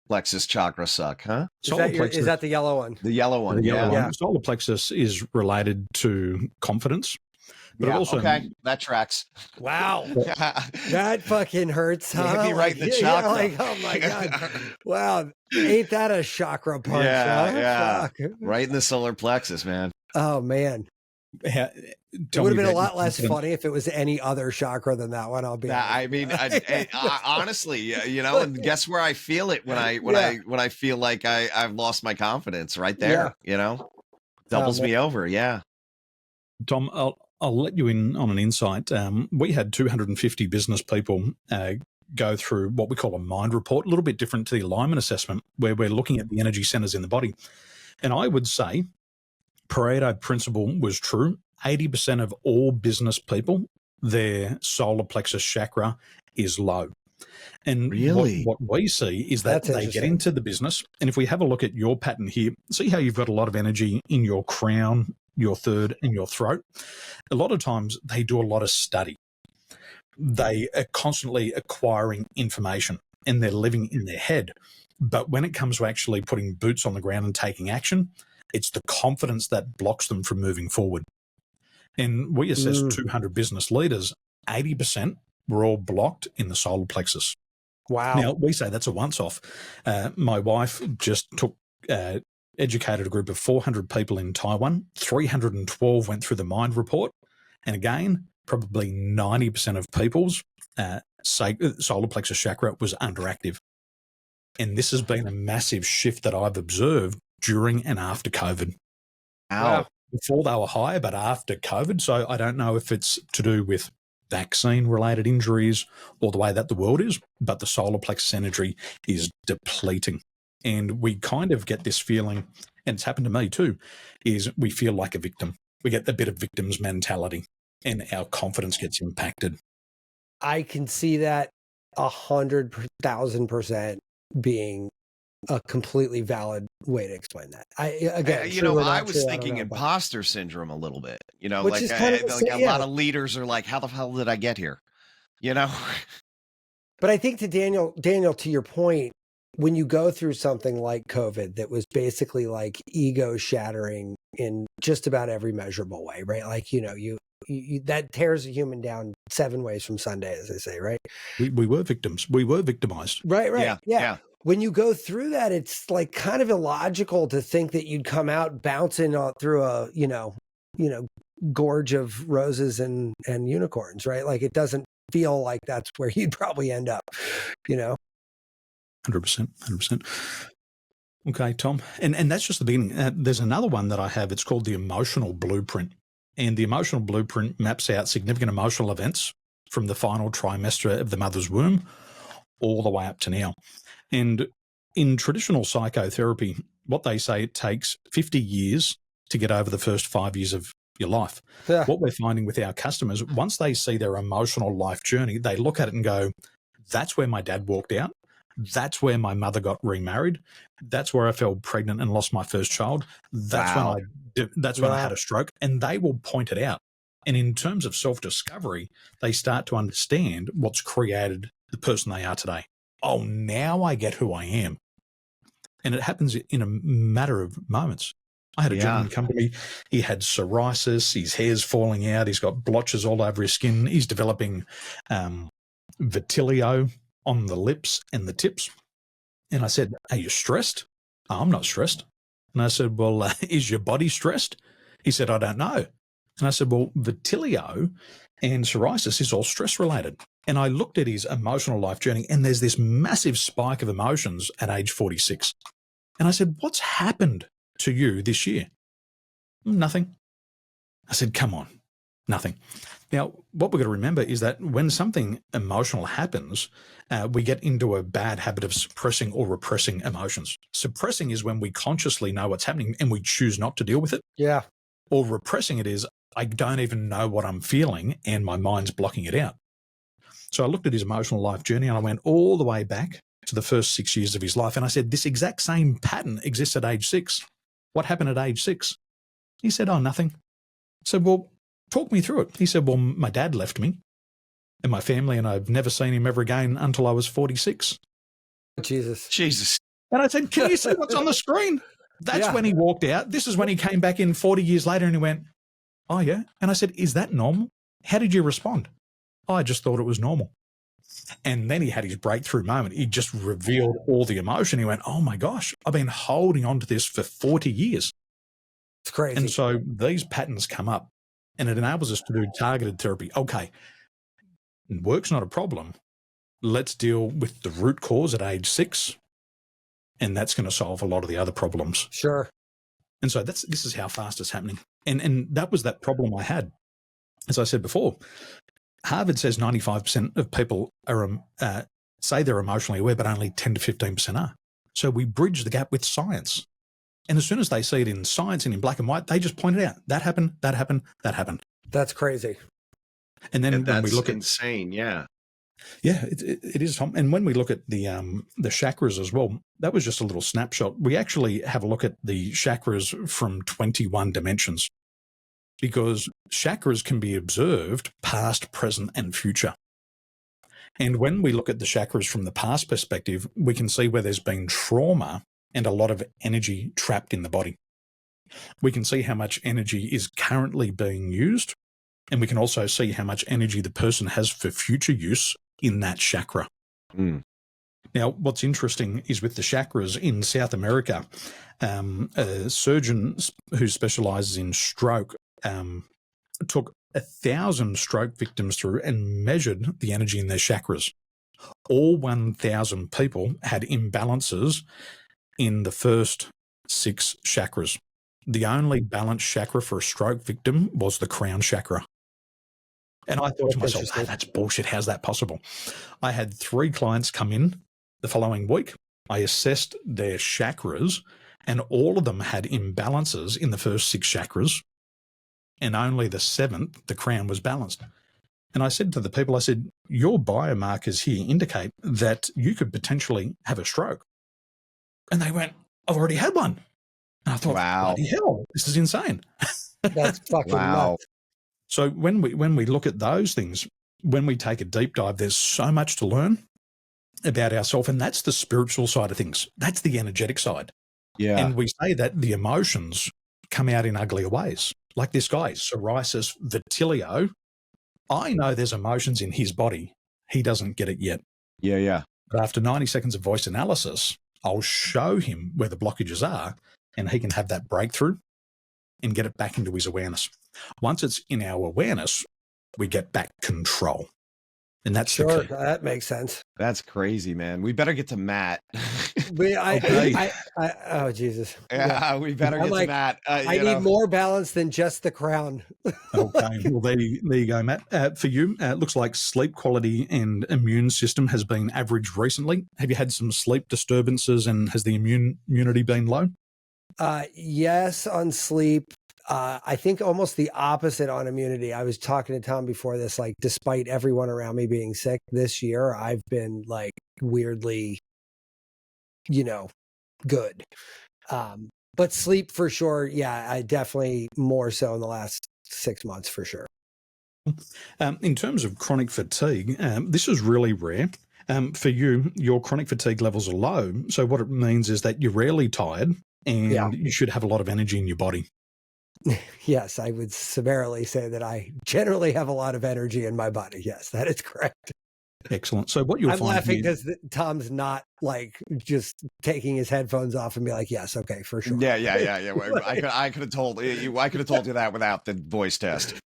[SPEAKER 3] plexus chakra suck, huh?
[SPEAKER 1] Is that the yellow one?
[SPEAKER 3] The yellow one.
[SPEAKER 2] The yellow one. Solar plexus is related to confidence. But it also,
[SPEAKER 3] okay, that tracks.
[SPEAKER 1] Wow. That fucking hurts, huh?
[SPEAKER 3] Hit me right in the chakra.
[SPEAKER 1] like, oh my God. Wow. Ain't that a chakra punch, huh? Fuck.
[SPEAKER 3] Right in the solar plexus, man.
[SPEAKER 1] Oh, man.
[SPEAKER 2] it
[SPEAKER 1] It would have been a lot less funny if it was any other chakra than that one. I'll be honest.
[SPEAKER 3] I mean, honestly, you know, and guess where I feel it when I feel like I've lost my confidence right there, you know, doubles me over. Yeah.
[SPEAKER 2] Tom, I'll let you in on an insight. We had 250 business people go through what we call a mind report, a little bit different to the alignment assessment, where we're looking at the energy centers in the body. And I would say Pareto principle was true. 80% of all business people, their solar plexus chakra is low. And
[SPEAKER 3] really,
[SPEAKER 2] what we see is that they get into the business. And if we have a look at your pattern here, see how you've got a lot of energy in your crown, your third, and your throat. A lot of times they do a lot of study. They are constantly acquiring information and they're living in their head. But when it comes to actually putting boots on the ground and taking action, it's the confidence that blocks them from moving forward. And we assessed 200 business leaders, 80% were all blocked in the solar plexus.
[SPEAKER 1] Wow.
[SPEAKER 2] Now, we say that's a once-off. My wife just educated a group of 400 people in Taiwan. 312 went through the mind report. And again, probably 90% of people's solar plexus chakra was underactive. And this has been a massive shift that I've observed during and after COVID.
[SPEAKER 3] Wow.
[SPEAKER 2] Before they were higher, but after COVID. So I don't know if it's to do with vaccine-related injuries or the way that the world is, but the solar plexus energy is depleting. And we kind of get this feeling, and it's happened to me too, is we feel like a victim. We get a bit of victim's mentality and our confidence gets impacted.
[SPEAKER 1] I can see that 100,000% being a completely valid way to explain that.
[SPEAKER 3] I was thinking imposter syndrome a little bit, you know,
[SPEAKER 1] which
[SPEAKER 3] like,
[SPEAKER 1] is kind of
[SPEAKER 3] a lot of leaders are like, how the hell did I get here? You know?
[SPEAKER 1] But I think to Daniel, to your point, when you go through something like COVID that was basically like ego shattering in just about every measurable way, right? Like, you know, you that tears a human down 7 ways from Sunday, as they say, right?
[SPEAKER 2] We were victims. We were victimized.
[SPEAKER 1] Right. Yeah. When you go through that, it's like kind of illogical to think that you'd come out bouncing through a, you know, gorge of roses and unicorns, right? Like it doesn't feel like that's where you'd probably end up, you know?
[SPEAKER 2] 100%. Okay, Tom. And that's just the beginning. There's another one that I have. It's called the emotional blueprint. And the emotional blueprint maps out significant emotional events from the final trimester of the mother's womb all the way up to now. And in traditional psychotherapy, what they say, it takes 50 years to get over the first 5 years of your life. Yeah. What we're finding with our customers, once they see their emotional life journey, they look at it and go, that's where my dad walked out. That's where my mother got remarried. That's where I fell pregnant and lost my first child. That's when I had a stroke. And they will point it out. And in terms of self-discovery, they start to understand what's created the person they are today. Oh, now I get who I am. And it happens in a matter of moments. I had a gentleman come to me. He had psoriasis. His hair's falling out. He's got blotches all over his skin. He's developing vitiligo on the lips and the tips. And I said, are you stressed? Oh, I'm not stressed. And I said, well, is your body stressed? He said, I don't know. And I said, well, vitiligo and psoriasis is all stress related. And I looked at his emotional life journey and there's this massive spike of emotions at age 46. And I said, what's happened to you this year? Nothing. I said, come on, nothing. Now, what we've got to remember is that when something emotional happens, we get into a bad habit of suppressing or repressing emotions. Suppressing is when we consciously know what's happening and we choose not to deal with it.
[SPEAKER 1] Yeah.
[SPEAKER 2] Or repressing it is, I don't even know what I'm feeling and my mind's blocking it out. So I looked at his emotional life journey and I went all the way back to the first 6 years of his life. And I said, this exact same pattern exists at age 6. What happened at age 6? He said, oh, nothing. I said, well, talk me through it. He said, well, my dad left me and my family and I've never seen him ever again until I was 46.
[SPEAKER 1] Jesus.
[SPEAKER 2] And I said, can you see what's on the screen? That's when he walked out. This is when he came back in 40 years later and he went, Oh, yeah. And I said, is that normal? How did you respond? Oh, I just thought it was normal. And then he had his breakthrough moment. He just revealed all the emotion. He went, oh my gosh, I've been holding on to this for 40 years.
[SPEAKER 1] It's crazy.
[SPEAKER 2] And so these patterns come up and it enables us to do targeted therapy. Okay, work's not a problem. Let's deal with the root cause at age 6. And that's going to solve a lot of the other problems.
[SPEAKER 1] Sure.
[SPEAKER 2] And so this is how fast it's happening. And that was that problem I had. As I said before, Harvard says 95% of people are say they're emotionally aware, but only 10 to 15% are. So we bridge the gap with science. And as soon as they see it in science and in black and white, they just point it out. That happened, that happened, that happened.
[SPEAKER 1] That's crazy.
[SPEAKER 2] And then when we look at
[SPEAKER 3] insane, yeah.
[SPEAKER 2] Yeah, it is. And when we look at the chakras as well, that was just a little snapshot. We actually have a look at the chakras from 21 dimensions because chakras can be observed past, present, and future. And when we look at the chakras from the past perspective, we can see where there's been trauma and a lot of energy trapped in the body. We can see how much energy is currently being used, and we can also see how much energy the person has for future use in that chakra.
[SPEAKER 3] Mm.
[SPEAKER 2] Now, what's interesting is with the chakras in South America, a surgeon who specializes in stroke took 1,000 stroke victims through and measured the energy in their chakras. All 1,000 people had imbalances in the first 6 chakras. The only balanced chakra for a stroke victim was the crown chakra. And I thought to myself, oh, that's bullshit. How's that possible? I had 3 clients come in the following week. I assessed their chakras and all of them had imbalances in the first 6 chakras. And only the 7th, the crown, was balanced. And I said to the people, I said, your biomarkers here indicate that you could potentially have a stroke. And they went, I've already had one. And I thought,
[SPEAKER 3] wow,
[SPEAKER 2] bloody hell, this is insane.
[SPEAKER 1] That's fucking nuts.
[SPEAKER 2] So when we look at those things, when we take a deep dive, there's so much to learn about ourselves. And that's the spiritual side of things. That's the energetic side.
[SPEAKER 3] Yeah.
[SPEAKER 2] And we say that the emotions come out in uglier ways. Like this guy, psoriasis, vitiligo. I know there's emotions in his body. He doesn't get it yet.
[SPEAKER 3] Yeah, yeah.
[SPEAKER 2] But after 90 seconds of voice analysis, I'll show him where the blockages are and he can have that breakthrough and get it back into his awareness. Once it's in our awareness, we get back control. And that's
[SPEAKER 1] sure,
[SPEAKER 2] the key.
[SPEAKER 1] That makes sense.
[SPEAKER 3] That's crazy, man. We better get to Matt.
[SPEAKER 1] Oh, Jesus.
[SPEAKER 3] Yeah, we better get to Matt.
[SPEAKER 1] I need more balance than just the crown.
[SPEAKER 2] Okay, well, there you go, Matt. For you, it looks like sleep quality and immune system has been average recently. Have you had some sleep disturbances and has the immunity been low?
[SPEAKER 1] Yes, on sleep. I think almost the opposite on immunity. I was talking to Tom before this, like, despite everyone around me being sick this year, I've been like weirdly, good. But sleep for sure. Yeah, I definitely more so in the last 6 months for sure.
[SPEAKER 2] In terms of chronic fatigue, this is really rare. For you, your chronic fatigue levels are low. So what it means is that you're rarely tired and you should have a lot of energy in your body.
[SPEAKER 1] Yes, I would summarily say that I generally have a lot of energy in my body. Yes, that is correct.
[SPEAKER 2] Excellent. So what you'll
[SPEAKER 1] I'm
[SPEAKER 2] find
[SPEAKER 1] laughing because Tom's not like just taking his headphones off and be like, yes, okay, for sure.
[SPEAKER 3] Yeah. I could have told you. I could have told you that without the voice test.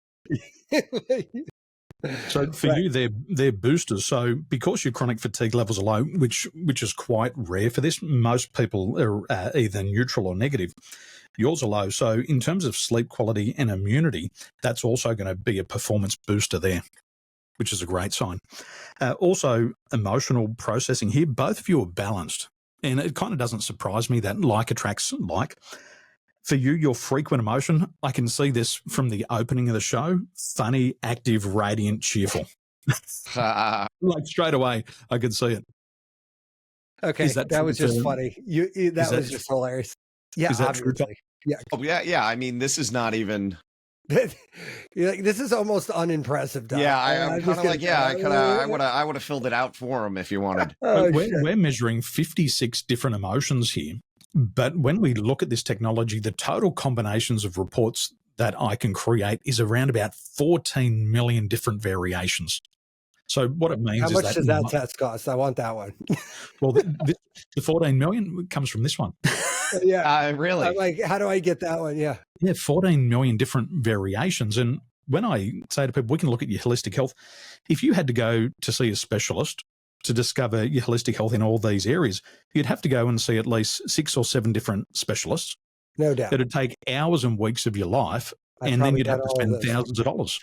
[SPEAKER 2] So for you, they're boosters. So because your chronic fatigue levels are low, which is quite rare for this, most people are either neutral or negative. Yours are low. So in terms of sleep quality and immunity, that's also going to be a performance booster there, which is a great sign. Also, emotional processing here, both of you are balanced. And it kind of doesn't surprise me that like attracts like. For you, your frequent emotion, I can see this from the opening of the show, funny, active, radiant, cheerful. Like straight away, I could see it.
[SPEAKER 1] Okay, that was just funny. That was just hilarious. Yeah,
[SPEAKER 2] is that true?
[SPEAKER 1] Yeah.
[SPEAKER 3] Oh, yeah. I mean, this is not even.
[SPEAKER 1] This is almost unimpressive. Doc.
[SPEAKER 3] Yeah, I'm kind of like, I would have filled it out for him if you wanted.
[SPEAKER 2] We're measuring 56 different emotions here. But when we look at this technology, the total combinations of reports that I can create is around about 14 million different variations. So what it means
[SPEAKER 1] How
[SPEAKER 2] is
[SPEAKER 1] much
[SPEAKER 2] that
[SPEAKER 1] does that test cost? I want that one.
[SPEAKER 2] well, the 14 million comes from this one.
[SPEAKER 1] Yeah.
[SPEAKER 3] Really?
[SPEAKER 1] I'm like, how do I get that one? Yeah.
[SPEAKER 2] Yeah, 14 million different variations. And when I say to people, we can look at your holistic health. If you had to go to see a specialist to discover your holistic health in all these areas, you'd have to go and see at least 6 or 7 different specialists.
[SPEAKER 1] No doubt.
[SPEAKER 2] It'd take hours and weeks of your life,
[SPEAKER 1] I've
[SPEAKER 2] and then
[SPEAKER 1] probably
[SPEAKER 2] you'd have
[SPEAKER 1] done
[SPEAKER 2] to
[SPEAKER 1] all of
[SPEAKER 2] spend
[SPEAKER 1] those.
[SPEAKER 2] thousands of dollars.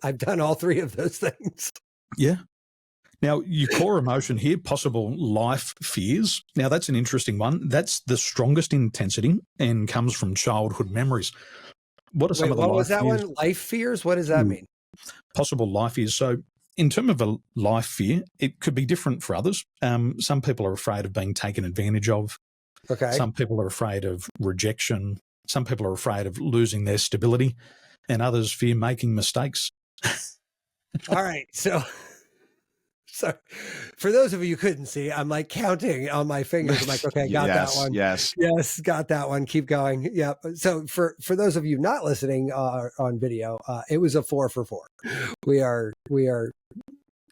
[SPEAKER 1] I've done all 3 of those things.
[SPEAKER 2] Yeah. Now, your core emotion here, possible life fears. Now, that's an interesting one. That's the strongest intensity and comes from childhood memories. What are some
[SPEAKER 1] Wait,
[SPEAKER 2] of the
[SPEAKER 1] what
[SPEAKER 2] life
[SPEAKER 1] was that
[SPEAKER 2] fears?
[SPEAKER 1] one? Life fears? What does that mean?
[SPEAKER 2] Possible life fears. So, in terms of a life fear, it could be different for others. Some people are afraid of being taken advantage of.
[SPEAKER 1] Okay.
[SPEAKER 2] Some people are afraid of rejection. Some people are afraid of losing their stability, and others fear making mistakes.
[SPEAKER 1] All right. So for those of you who couldn't see, I'm like counting on my fingers. I'm like, okay, got that one.
[SPEAKER 3] Yes.
[SPEAKER 1] Yes, got that one. Keep going. Yeah. So for those of you not listening on video, it was a 4 for 4. We are,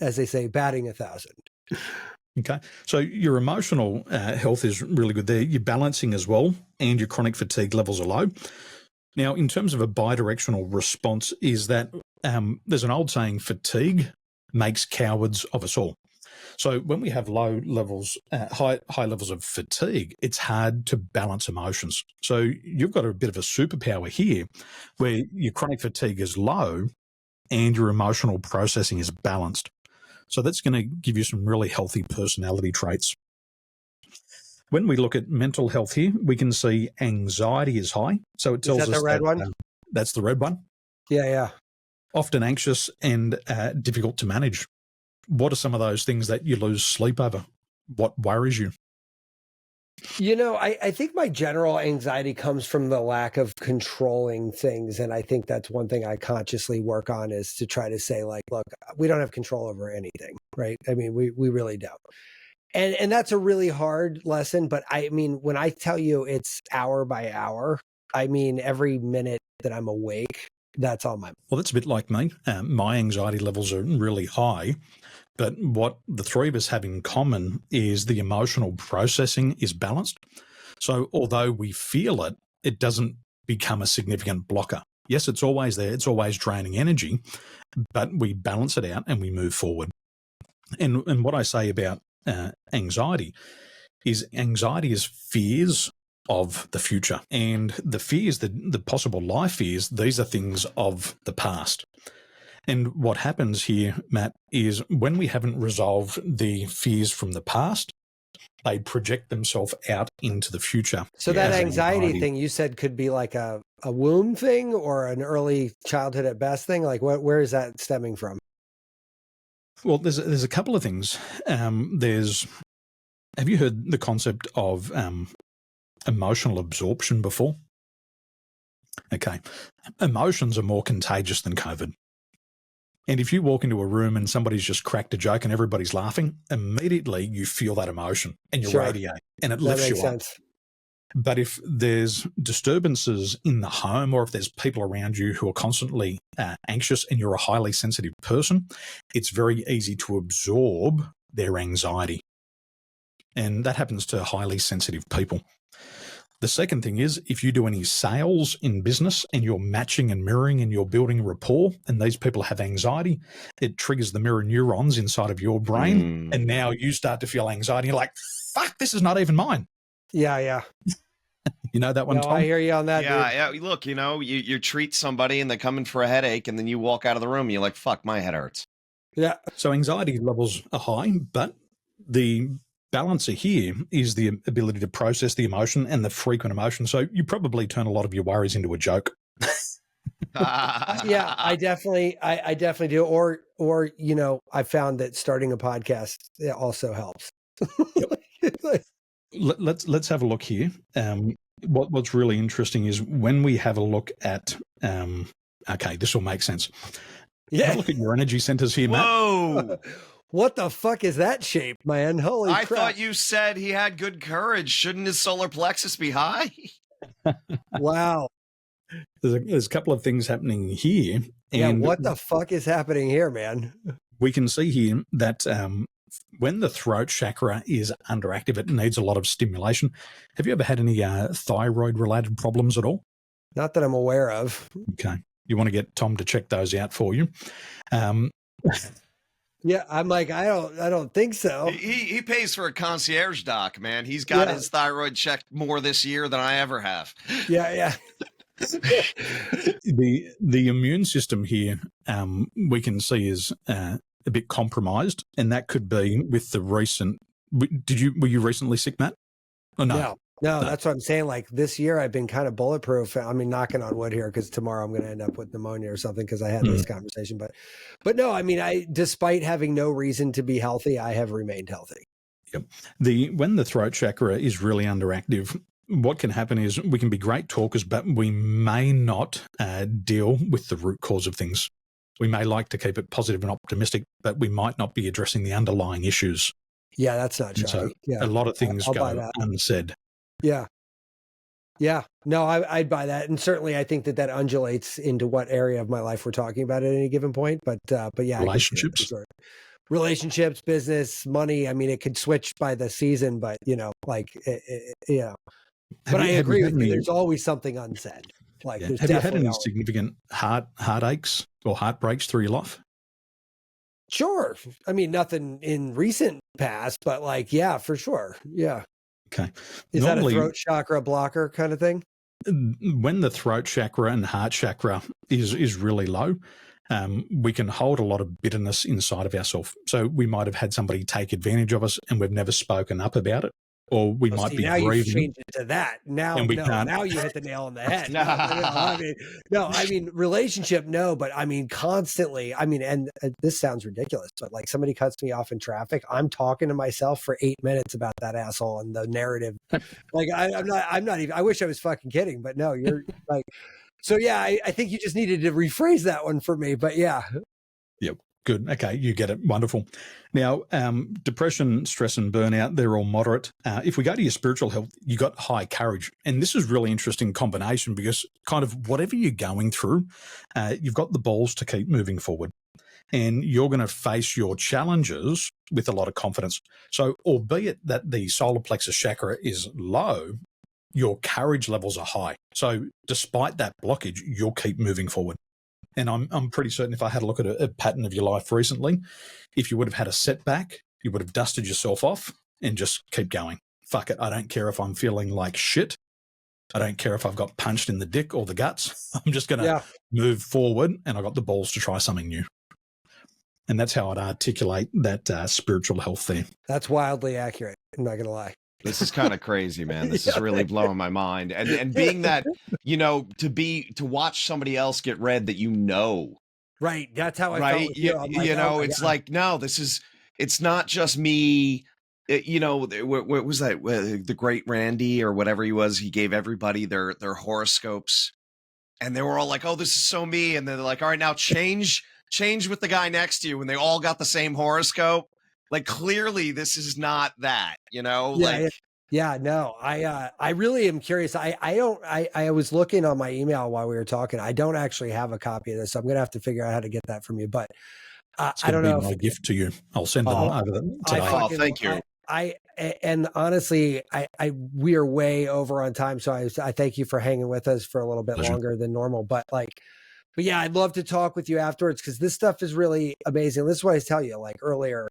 [SPEAKER 1] as they say, batting 1,000.
[SPEAKER 2] Okay. So your emotional health is really good there. You're balancing as well, and your chronic fatigue levels are low. Now, in terms of a bidirectional response, is that there's an old saying, fatigue makes cowards of us all. So when we have low levels, high levels of fatigue, it's hard to balance emotions. So you've got a bit of a superpower here where your chronic fatigue is low and your emotional processing is balanced. So that's going to give you some really healthy personality traits. When we look at mental health here, we can see anxiety is high. So it tells us
[SPEAKER 1] the red one?
[SPEAKER 2] That's the red one.
[SPEAKER 1] Yeah.
[SPEAKER 2] Often anxious and difficult to manage. What are some of those things that you lose sleep over? What worries you?
[SPEAKER 1] I think my general anxiety comes from the lack of controlling things. And I think that's one thing I consciously work on, is to try to say, like, look, we don't have control over anything, right? I mean, we really don't. And that's a really hard lesson. But I mean, when I tell you it's hour by hour, I mean, every minute that I'm awake, that's on my mind.
[SPEAKER 2] Well, that's a bit like me. My anxiety levels are really high. But what the 3 of us have in common is the emotional processing is balanced. So although we feel it, it doesn't become a significant blocker. Yes, it's always there. It's always draining energy, but we balance it out and we move forward. And what I say about anxiety is fears of the future. And the fears, the possible life fears, these are things of the past. And what happens here, Matt, is when we haven't resolved the fears from the past, they project themselves out into the future.
[SPEAKER 1] So that anxiety thing you said could be like a womb thing or an early childhood at best thing. Like where is that stemming from?
[SPEAKER 2] Well, there's a couple of things. Have you heard the concept of emotional absorption before? Okay. Emotions are more contagious than COVID. And if you walk into a room and somebody's just cracked a joke and everybody's laughing, immediately you feel that emotion and you radiate, and it lifts you up. But if there's disturbances in the home, or if there's people around you who are constantly anxious and you're a highly sensitive person, it's very easy to absorb their anxiety. And that happens to highly sensitive people. The second thing is, if you do any sales in business and you're matching and mirroring and you're building rapport and these people have anxiety, it triggers the mirror neurons inside of your brain. And now you start to feel anxiety. You're like, fuck, this is not even mine.
[SPEAKER 1] Yeah.
[SPEAKER 2] You know that one, Tom?
[SPEAKER 1] I hear you on that.
[SPEAKER 3] Yeah. Look, you treat somebody and they come in for a headache and then you walk out of the room and you're like, fuck, my head hurts.
[SPEAKER 1] Yeah.
[SPEAKER 2] So anxiety levels are high, but the balancer here is the ability to process the emotion and the frequent emotion. So you probably turn a lot of your worries into a joke.
[SPEAKER 1] Yeah, I definitely do. Or, I found that starting a podcast also helps.
[SPEAKER 2] Let's have a look here. What's really interesting is when we have a look at, okay, this will make sense. Yeah. Have a look at your energy centers here, Matt.
[SPEAKER 3] Whoa.
[SPEAKER 1] What the fuck is that shape, man? Holy crap.
[SPEAKER 3] I thought you said he had good courage. Shouldn't his solar plexus be high?
[SPEAKER 1] Wow.
[SPEAKER 2] There's a couple of things happening here.
[SPEAKER 1] Yeah,
[SPEAKER 2] And
[SPEAKER 1] what the fuck is happening here, man?
[SPEAKER 2] we can see here that when the throat chakra is underactive, it needs a lot of stimulation. Have you ever had any thyroid-related problems at all?
[SPEAKER 1] Not that I'm aware of.
[SPEAKER 2] Okay. You want to get Tom to check those out for you.
[SPEAKER 1] Yeah, I'm like, I don't think so.
[SPEAKER 3] He pays for a concierge doc, man. He's got his thyroid checked more this year than I ever have.
[SPEAKER 1] Yeah.
[SPEAKER 2] The immune system here, we can see is a bit compromised, and that could be with the recent. Were you recently sick, Matt? Oh,
[SPEAKER 1] No, that's what I'm saying. Like this year, I've been kind of bulletproof. I mean, knocking on wood here, because tomorrow I'm going to end up with pneumonia or something because I had this conversation. But no, I mean, despite having no reason to be healthy, I have remained healthy.
[SPEAKER 2] Yep. When the throat chakra is really underactive, what can happen is we can be great talkers, but we may not deal with the root cause of things. We may like to keep it positive and optimistic, but we might not be addressing the underlying issues.
[SPEAKER 1] Yeah, that's not true.
[SPEAKER 2] So
[SPEAKER 1] yeah.
[SPEAKER 2] a lot of things go unsaid.
[SPEAKER 1] Yeah. No, I'd buy that. And certainly I think that undulates into what area of my life we're talking about at any given point. But yeah. Relationships, business, money. I mean, it could switch by the season, but But I agree with you. There's always something unsaid. Like,
[SPEAKER 2] have you had any significant heartaches or heartbreaks through your life?
[SPEAKER 1] Sure. I mean, nothing in recent past, but yeah, for sure. Yeah.
[SPEAKER 2] Okay.
[SPEAKER 1] Is that a throat chakra blocker kind of thing?
[SPEAKER 2] When the throat chakra and heart chakra is really low, we can hold a lot of bitterness inside of ourselves. So we might have had somebody take advantage of us and we've never spoken up about it. Or we might be
[SPEAKER 1] now
[SPEAKER 2] grieving.
[SPEAKER 1] You've changed it to that. Now you hit the nail on the head. I mean, relationship, no, but I mean, constantly. I mean, and this sounds ridiculous, but like somebody cuts me off in traffic, I'm talking to myself for 8 minutes about that asshole and the narrative. Like, I'm not even. I wish I was fucking kidding, but no, you're like. So yeah, I think you just needed to rephrase that one for me, but yeah.
[SPEAKER 2] Yep. Good. Okay, you get it. Wonderful. Now, depression, stress, and burnout, they're all moderate. If we go to your spiritual health, you got high courage. And this is really interesting combination because kind of whatever you're going through, you've got the balls to keep moving forward. And you're going to face your challenges with a lot of confidence. So albeit that the solar plexus chakra is low, your courage levels are high. So despite that blockage, you'll keep moving forward. And I'm pretty certain if I had a look at a pattern of your life recently, if you would have had a setback, you would have dusted yourself off and just keep going. Fuck it. I don't care if I'm feeling like shit. I don't care if I've got punched in the dick or the guts. I'm just going to move forward and I got the balls to try something new. And that's how I'd articulate that spiritual health there.
[SPEAKER 1] That's wildly accurate. I'm not going to lie.
[SPEAKER 3] This is kind of crazy, man. This is really blowing my mind. And being that, to watch somebody else get read that
[SPEAKER 1] right. That's how I felt with you.
[SPEAKER 3] It's like, no, it's not just me. What was that? The great Randy or whatever he was, he gave everybody their horoscopes and they were all like, oh, this is so me. And they're like, all right, now change with the guy next to you. And they all got the same horoscope. Like, clearly this is not that,
[SPEAKER 1] Yeah, no, I really am curious. I was looking on my email while we were talking. I don't actually have a copy of this, so I'm going to have to figure out how to get that from you, but I don't know.
[SPEAKER 2] My gift to you. I'll send them over today.
[SPEAKER 3] Thank you.
[SPEAKER 1] And honestly, we are way over on time. So I thank you for hanging with us for a little bit longer than normal, but yeah, I'd love to talk with you afterwards because this stuff is really amazing. This is what I tell you, like earlier,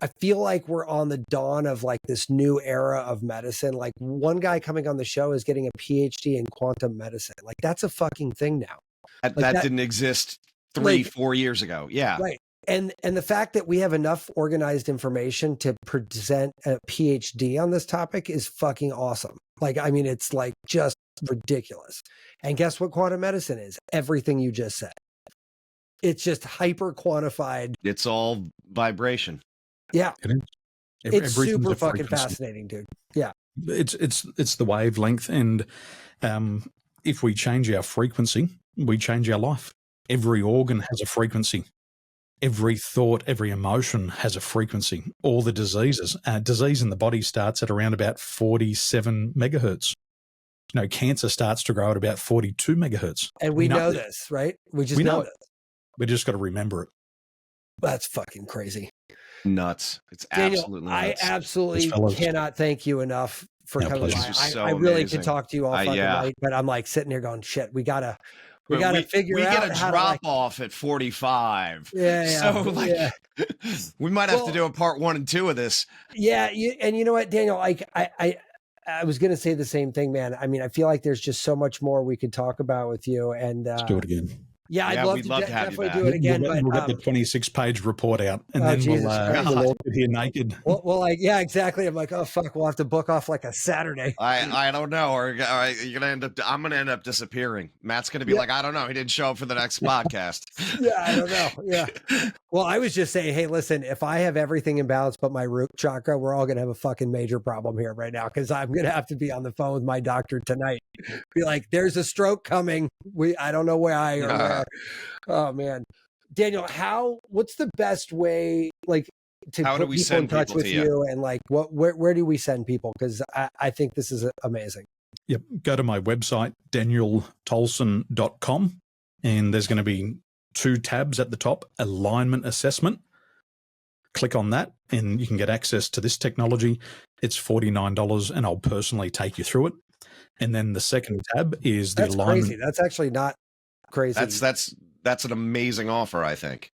[SPEAKER 1] I feel like we're on the dawn of like this new era of medicine. Like one guy coming on the show is getting a PhD in quantum medicine. Like that's a fucking thing now.
[SPEAKER 3] That didn't exist 4 years ago. Yeah.
[SPEAKER 1] Right. And the fact that we have enough organized information to present a PhD on this topic is fucking awesome. Like, I mean, it's like just ridiculous. And guess what quantum medicine is? Everything you just said. It's just hyper quantified.
[SPEAKER 3] It's all vibration.
[SPEAKER 1] Yeah. It's super fucking fascinating, dude. Yeah.
[SPEAKER 2] It's the wavelength. And if we change our frequency, we change our life. Every organ has a frequency. Every thought, every emotion has a frequency. All the diseases, disease in the body starts at around about 47 megahertz. cancer starts to grow at about 42 megahertz.
[SPEAKER 1] And we know this, right? We just know it.
[SPEAKER 2] We just got to remember it.
[SPEAKER 1] That's fucking crazy.
[SPEAKER 3] Nuts. It's
[SPEAKER 1] Daniel,
[SPEAKER 3] absolutely nuts.
[SPEAKER 1] I absolutely cannot thank you enough for coming by. I really could talk to you all fucking night, but I'm like sitting here going, shit, we gotta figure out.
[SPEAKER 3] We get a drop off at 45.
[SPEAKER 1] Yeah.
[SPEAKER 3] So we might have to do a part 1 and 2 of this.
[SPEAKER 1] Yeah. And you know what, Daniel, I was going to say the same thing, man. I mean, I feel like there's just so much more we could talk about with you. And
[SPEAKER 2] let's do it again.
[SPEAKER 1] Yeah, I'd love to definitely do it again.
[SPEAKER 2] We'll get the 26-page report out, and then we'll all sit here naked.
[SPEAKER 1] Well, yeah, exactly. I'm like, oh fuck, we'll have to book off like a Saturday.
[SPEAKER 3] I don't know, or you're gonna end up. I'm gonna end up disappearing. Matt's gonna be like, I don't know, he didn't show up for the next podcast.
[SPEAKER 1] Yeah, I don't know. Yeah. Well, I was just saying, hey, listen, if I have everything in balance but my root chakra, we're all gonna have a fucking major problem here right now, because I'm gonna have to be on the phone with my doctor tonight. Be like, there's a stroke coming. I don't know why or where. Oh man, Daniel, what's the best way to
[SPEAKER 3] how
[SPEAKER 1] put
[SPEAKER 3] do we
[SPEAKER 1] people
[SPEAKER 3] send
[SPEAKER 1] in touch
[SPEAKER 3] people
[SPEAKER 1] with
[SPEAKER 3] to
[SPEAKER 1] you, and where do we send people? Because I think this is amazing.
[SPEAKER 2] Yep, go to my website danieltolson.com, and there's going to be 2 tabs at the top: alignment assessment. Click on that, and you can get access to this technology. It's $49, and I'll personally take you through it. And then the second tab is the alignment.
[SPEAKER 1] Crazy. That's actually not crazy.
[SPEAKER 3] That's an amazing offer, I think.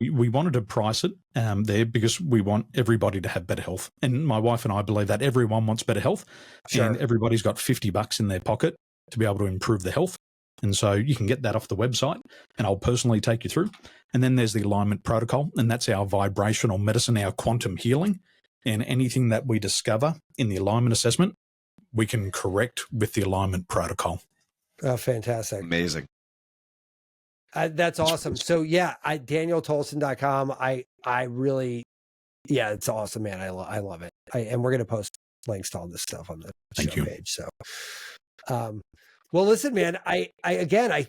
[SPEAKER 2] We wanted to price it there because we want everybody to have better health. And my wife and I believe that everyone wants better health. Sure. And everybody's got $50 in their pocket to be able to improve their health. And so you can get that off the website, and I'll personally take you through. And then there's the alignment protocol, and that's our vibrational medicine, our quantum healing. And anything that we discover in the alignment assessment, we can correct with the alignment protocol.
[SPEAKER 1] Oh, fantastic.
[SPEAKER 3] Amazing.
[SPEAKER 1] That's awesome. So yeah, DanielTolson.com. I really, it's awesome, man. I love it. And we're going to post links to all this stuff on the show page. So, well, listen, man, I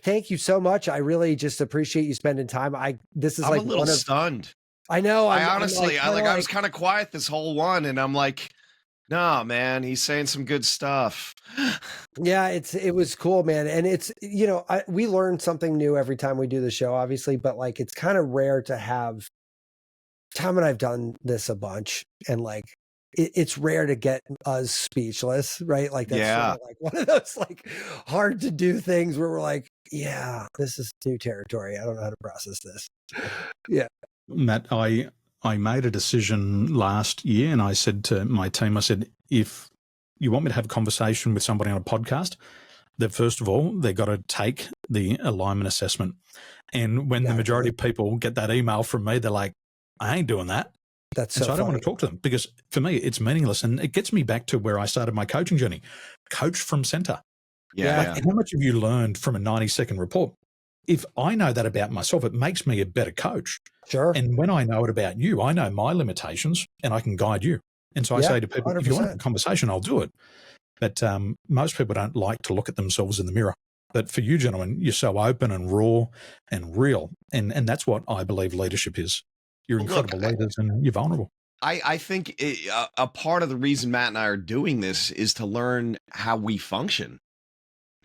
[SPEAKER 1] thank you so much. I really just appreciate you spending time. I'm
[SPEAKER 3] a little stunned.
[SPEAKER 1] I know.
[SPEAKER 3] I was kind of quiet this whole one, and I'm like, no, man, he's saying some good stuff.
[SPEAKER 1] Yeah, it was cool, man. And it's, we learn something new every time we do the show, obviously, but it's kind of rare to have. Tom and I've done this a bunch, and it's rare to get us speechless, right? That's sort of one of those hard to do things where we're like, yeah, this is new territory. I don't know how to process this. Yeah.
[SPEAKER 2] Matt, I made a decision last year, and I said to my team, I said, if you want me to have a conversation with somebody on a podcast, that first of all, they've got to take the alignment assessment. And when the majority of people get that email from me, they're like, I ain't doing that.
[SPEAKER 1] So
[SPEAKER 2] I don't want to talk to them, because for me, it's meaningless. And it gets me back to where I started my coaching journey. Coach from center.
[SPEAKER 3] Yeah.
[SPEAKER 2] How much have you learned from a 90-second report? If I know that about myself, it makes me a better coach.
[SPEAKER 1] Sure.
[SPEAKER 2] And when I know it about you, I know my limitations, and I can guide you. And so I say to people, 100%. If you want a conversation, I'll do it. But most people don't like to look at themselves in the mirror. But for you gentlemen, you're so open and raw and real. And that's what I believe leadership is. You're incredible leaders, and you're vulnerable.
[SPEAKER 3] I think a part of the reason Matt and I are doing this is to learn how we function.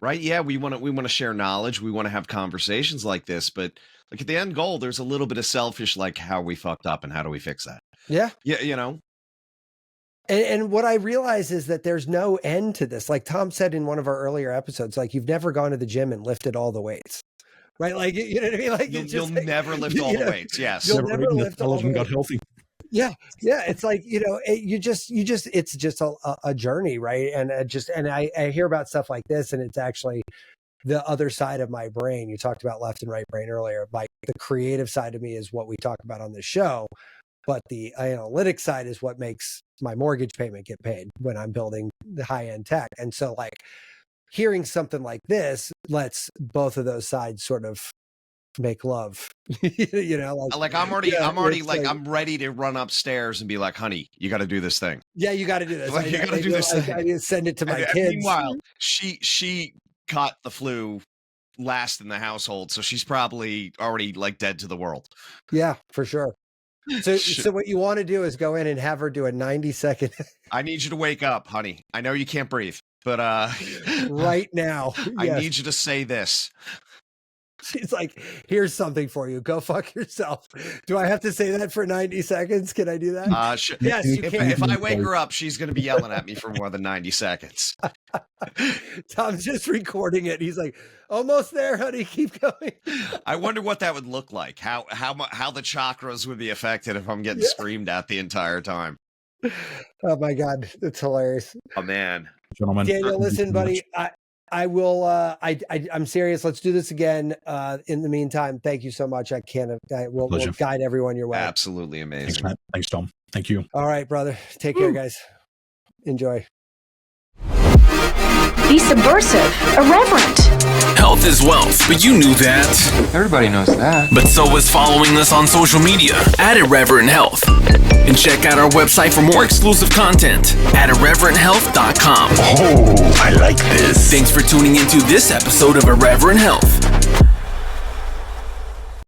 [SPEAKER 3] Right? Yeah, we want to share knowledge. We want to have conversations like this, but at the end goal, there's a little bit of selfish, how we fucked up and how do we fix that?
[SPEAKER 1] Yeah.
[SPEAKER 3] Yeah,
[SPEAKER 1] And what I realize is that there's no end to this. Like Tom said in one of our earlier episodes, you've never gone to the gym and lifted all the weights. Right? You know what I mean?
[SPEAKER 3] You'll never lift all the weights. Yes.
[SPEAKER 1] You'll never lift all the weights.
[SPEAKER 2] Got healthy.
[SPEAKER 1] Yeah. Yeah. It's it's just a journey. Right. And I hear about stuff like this, and it's actually the other side of my brain. You talked about left and right brain earlier. The creative side of me is what we talk about on this show, but the analytic side is what makes my mortgage payment get paid when I'm building the high-end tech. And so hearing something like this lets both of those sides sort of make love.
[SPEAKER 3] I'm ready to run upstairs and be like, honey, you got to do this thing.
[SPEAKER 1] Yeah, you got to do this.
[SPEAKER 3] You got to do this thing.
[SPEAKER 1] I need to send it to my kids.
[SPEAKER 3] Meanwhile, she caught the flu last in the household, so she's probably already dead to the world.
[SPEAKER 1] Yeah, for sure. So what you want to do is go in and have her do a 90-second.
[SPEAKER 3] I need you to wake up, honey. I know you can't breathe, but
[SPEAKER 1] right now.
[SPEAKER 3] I
[SPEAKER 1] Yes.
[SPEAKER 3] need you to say this.
[SPEAKER 1] She's like, here's something for you. Go fuck yourself. Do I have to say that for 90 seconds? Can I do that? Yes, you can.
[SPEAKER 3] If I wake her up, she's going to be yelling at me for more than 90 seconds.
[SPEAKER 1] Tom's just recording it. He's like, almost there, honey. Keep going.
[SPEAKER 3] I wonder what that would look like. How the chakras would be affected if I'm getting screamed at the entire time.
[SPEAKER 1] Oh my God. That's hilarious.
[SPEAKER 3] Oh man.
[SPEAKER 2] Gentlemen.
[SPEAKER 1] Daniel, listen, buddy. I will. I'm serious. Let's do this again. In the meantime, thank you so much. We'll guide everyone your way.
[SPEAKER 3] Absolutely amazing.
[SPEAKER 2] Thanks, Matt. Thanks, Tom. Thank you.
[SPEAKER 1] All right, brother. Take care, guys. Enjoy.
[SPEAKER 4] Be subversive, irreverent.
[SPEAKER 5] Health is wealth, but you knew that.
[SPEAKER 6] Everybody knows that.
[SPEAKER 5] But so is following us on social media at Irreverent Health. And check out our website for more exclusive content at irreverenthealth.com.
[SPEAKER 7] Oh, I like this.
[SPEAKER 5] Thanks for tuning into this episode of Irreverent Health.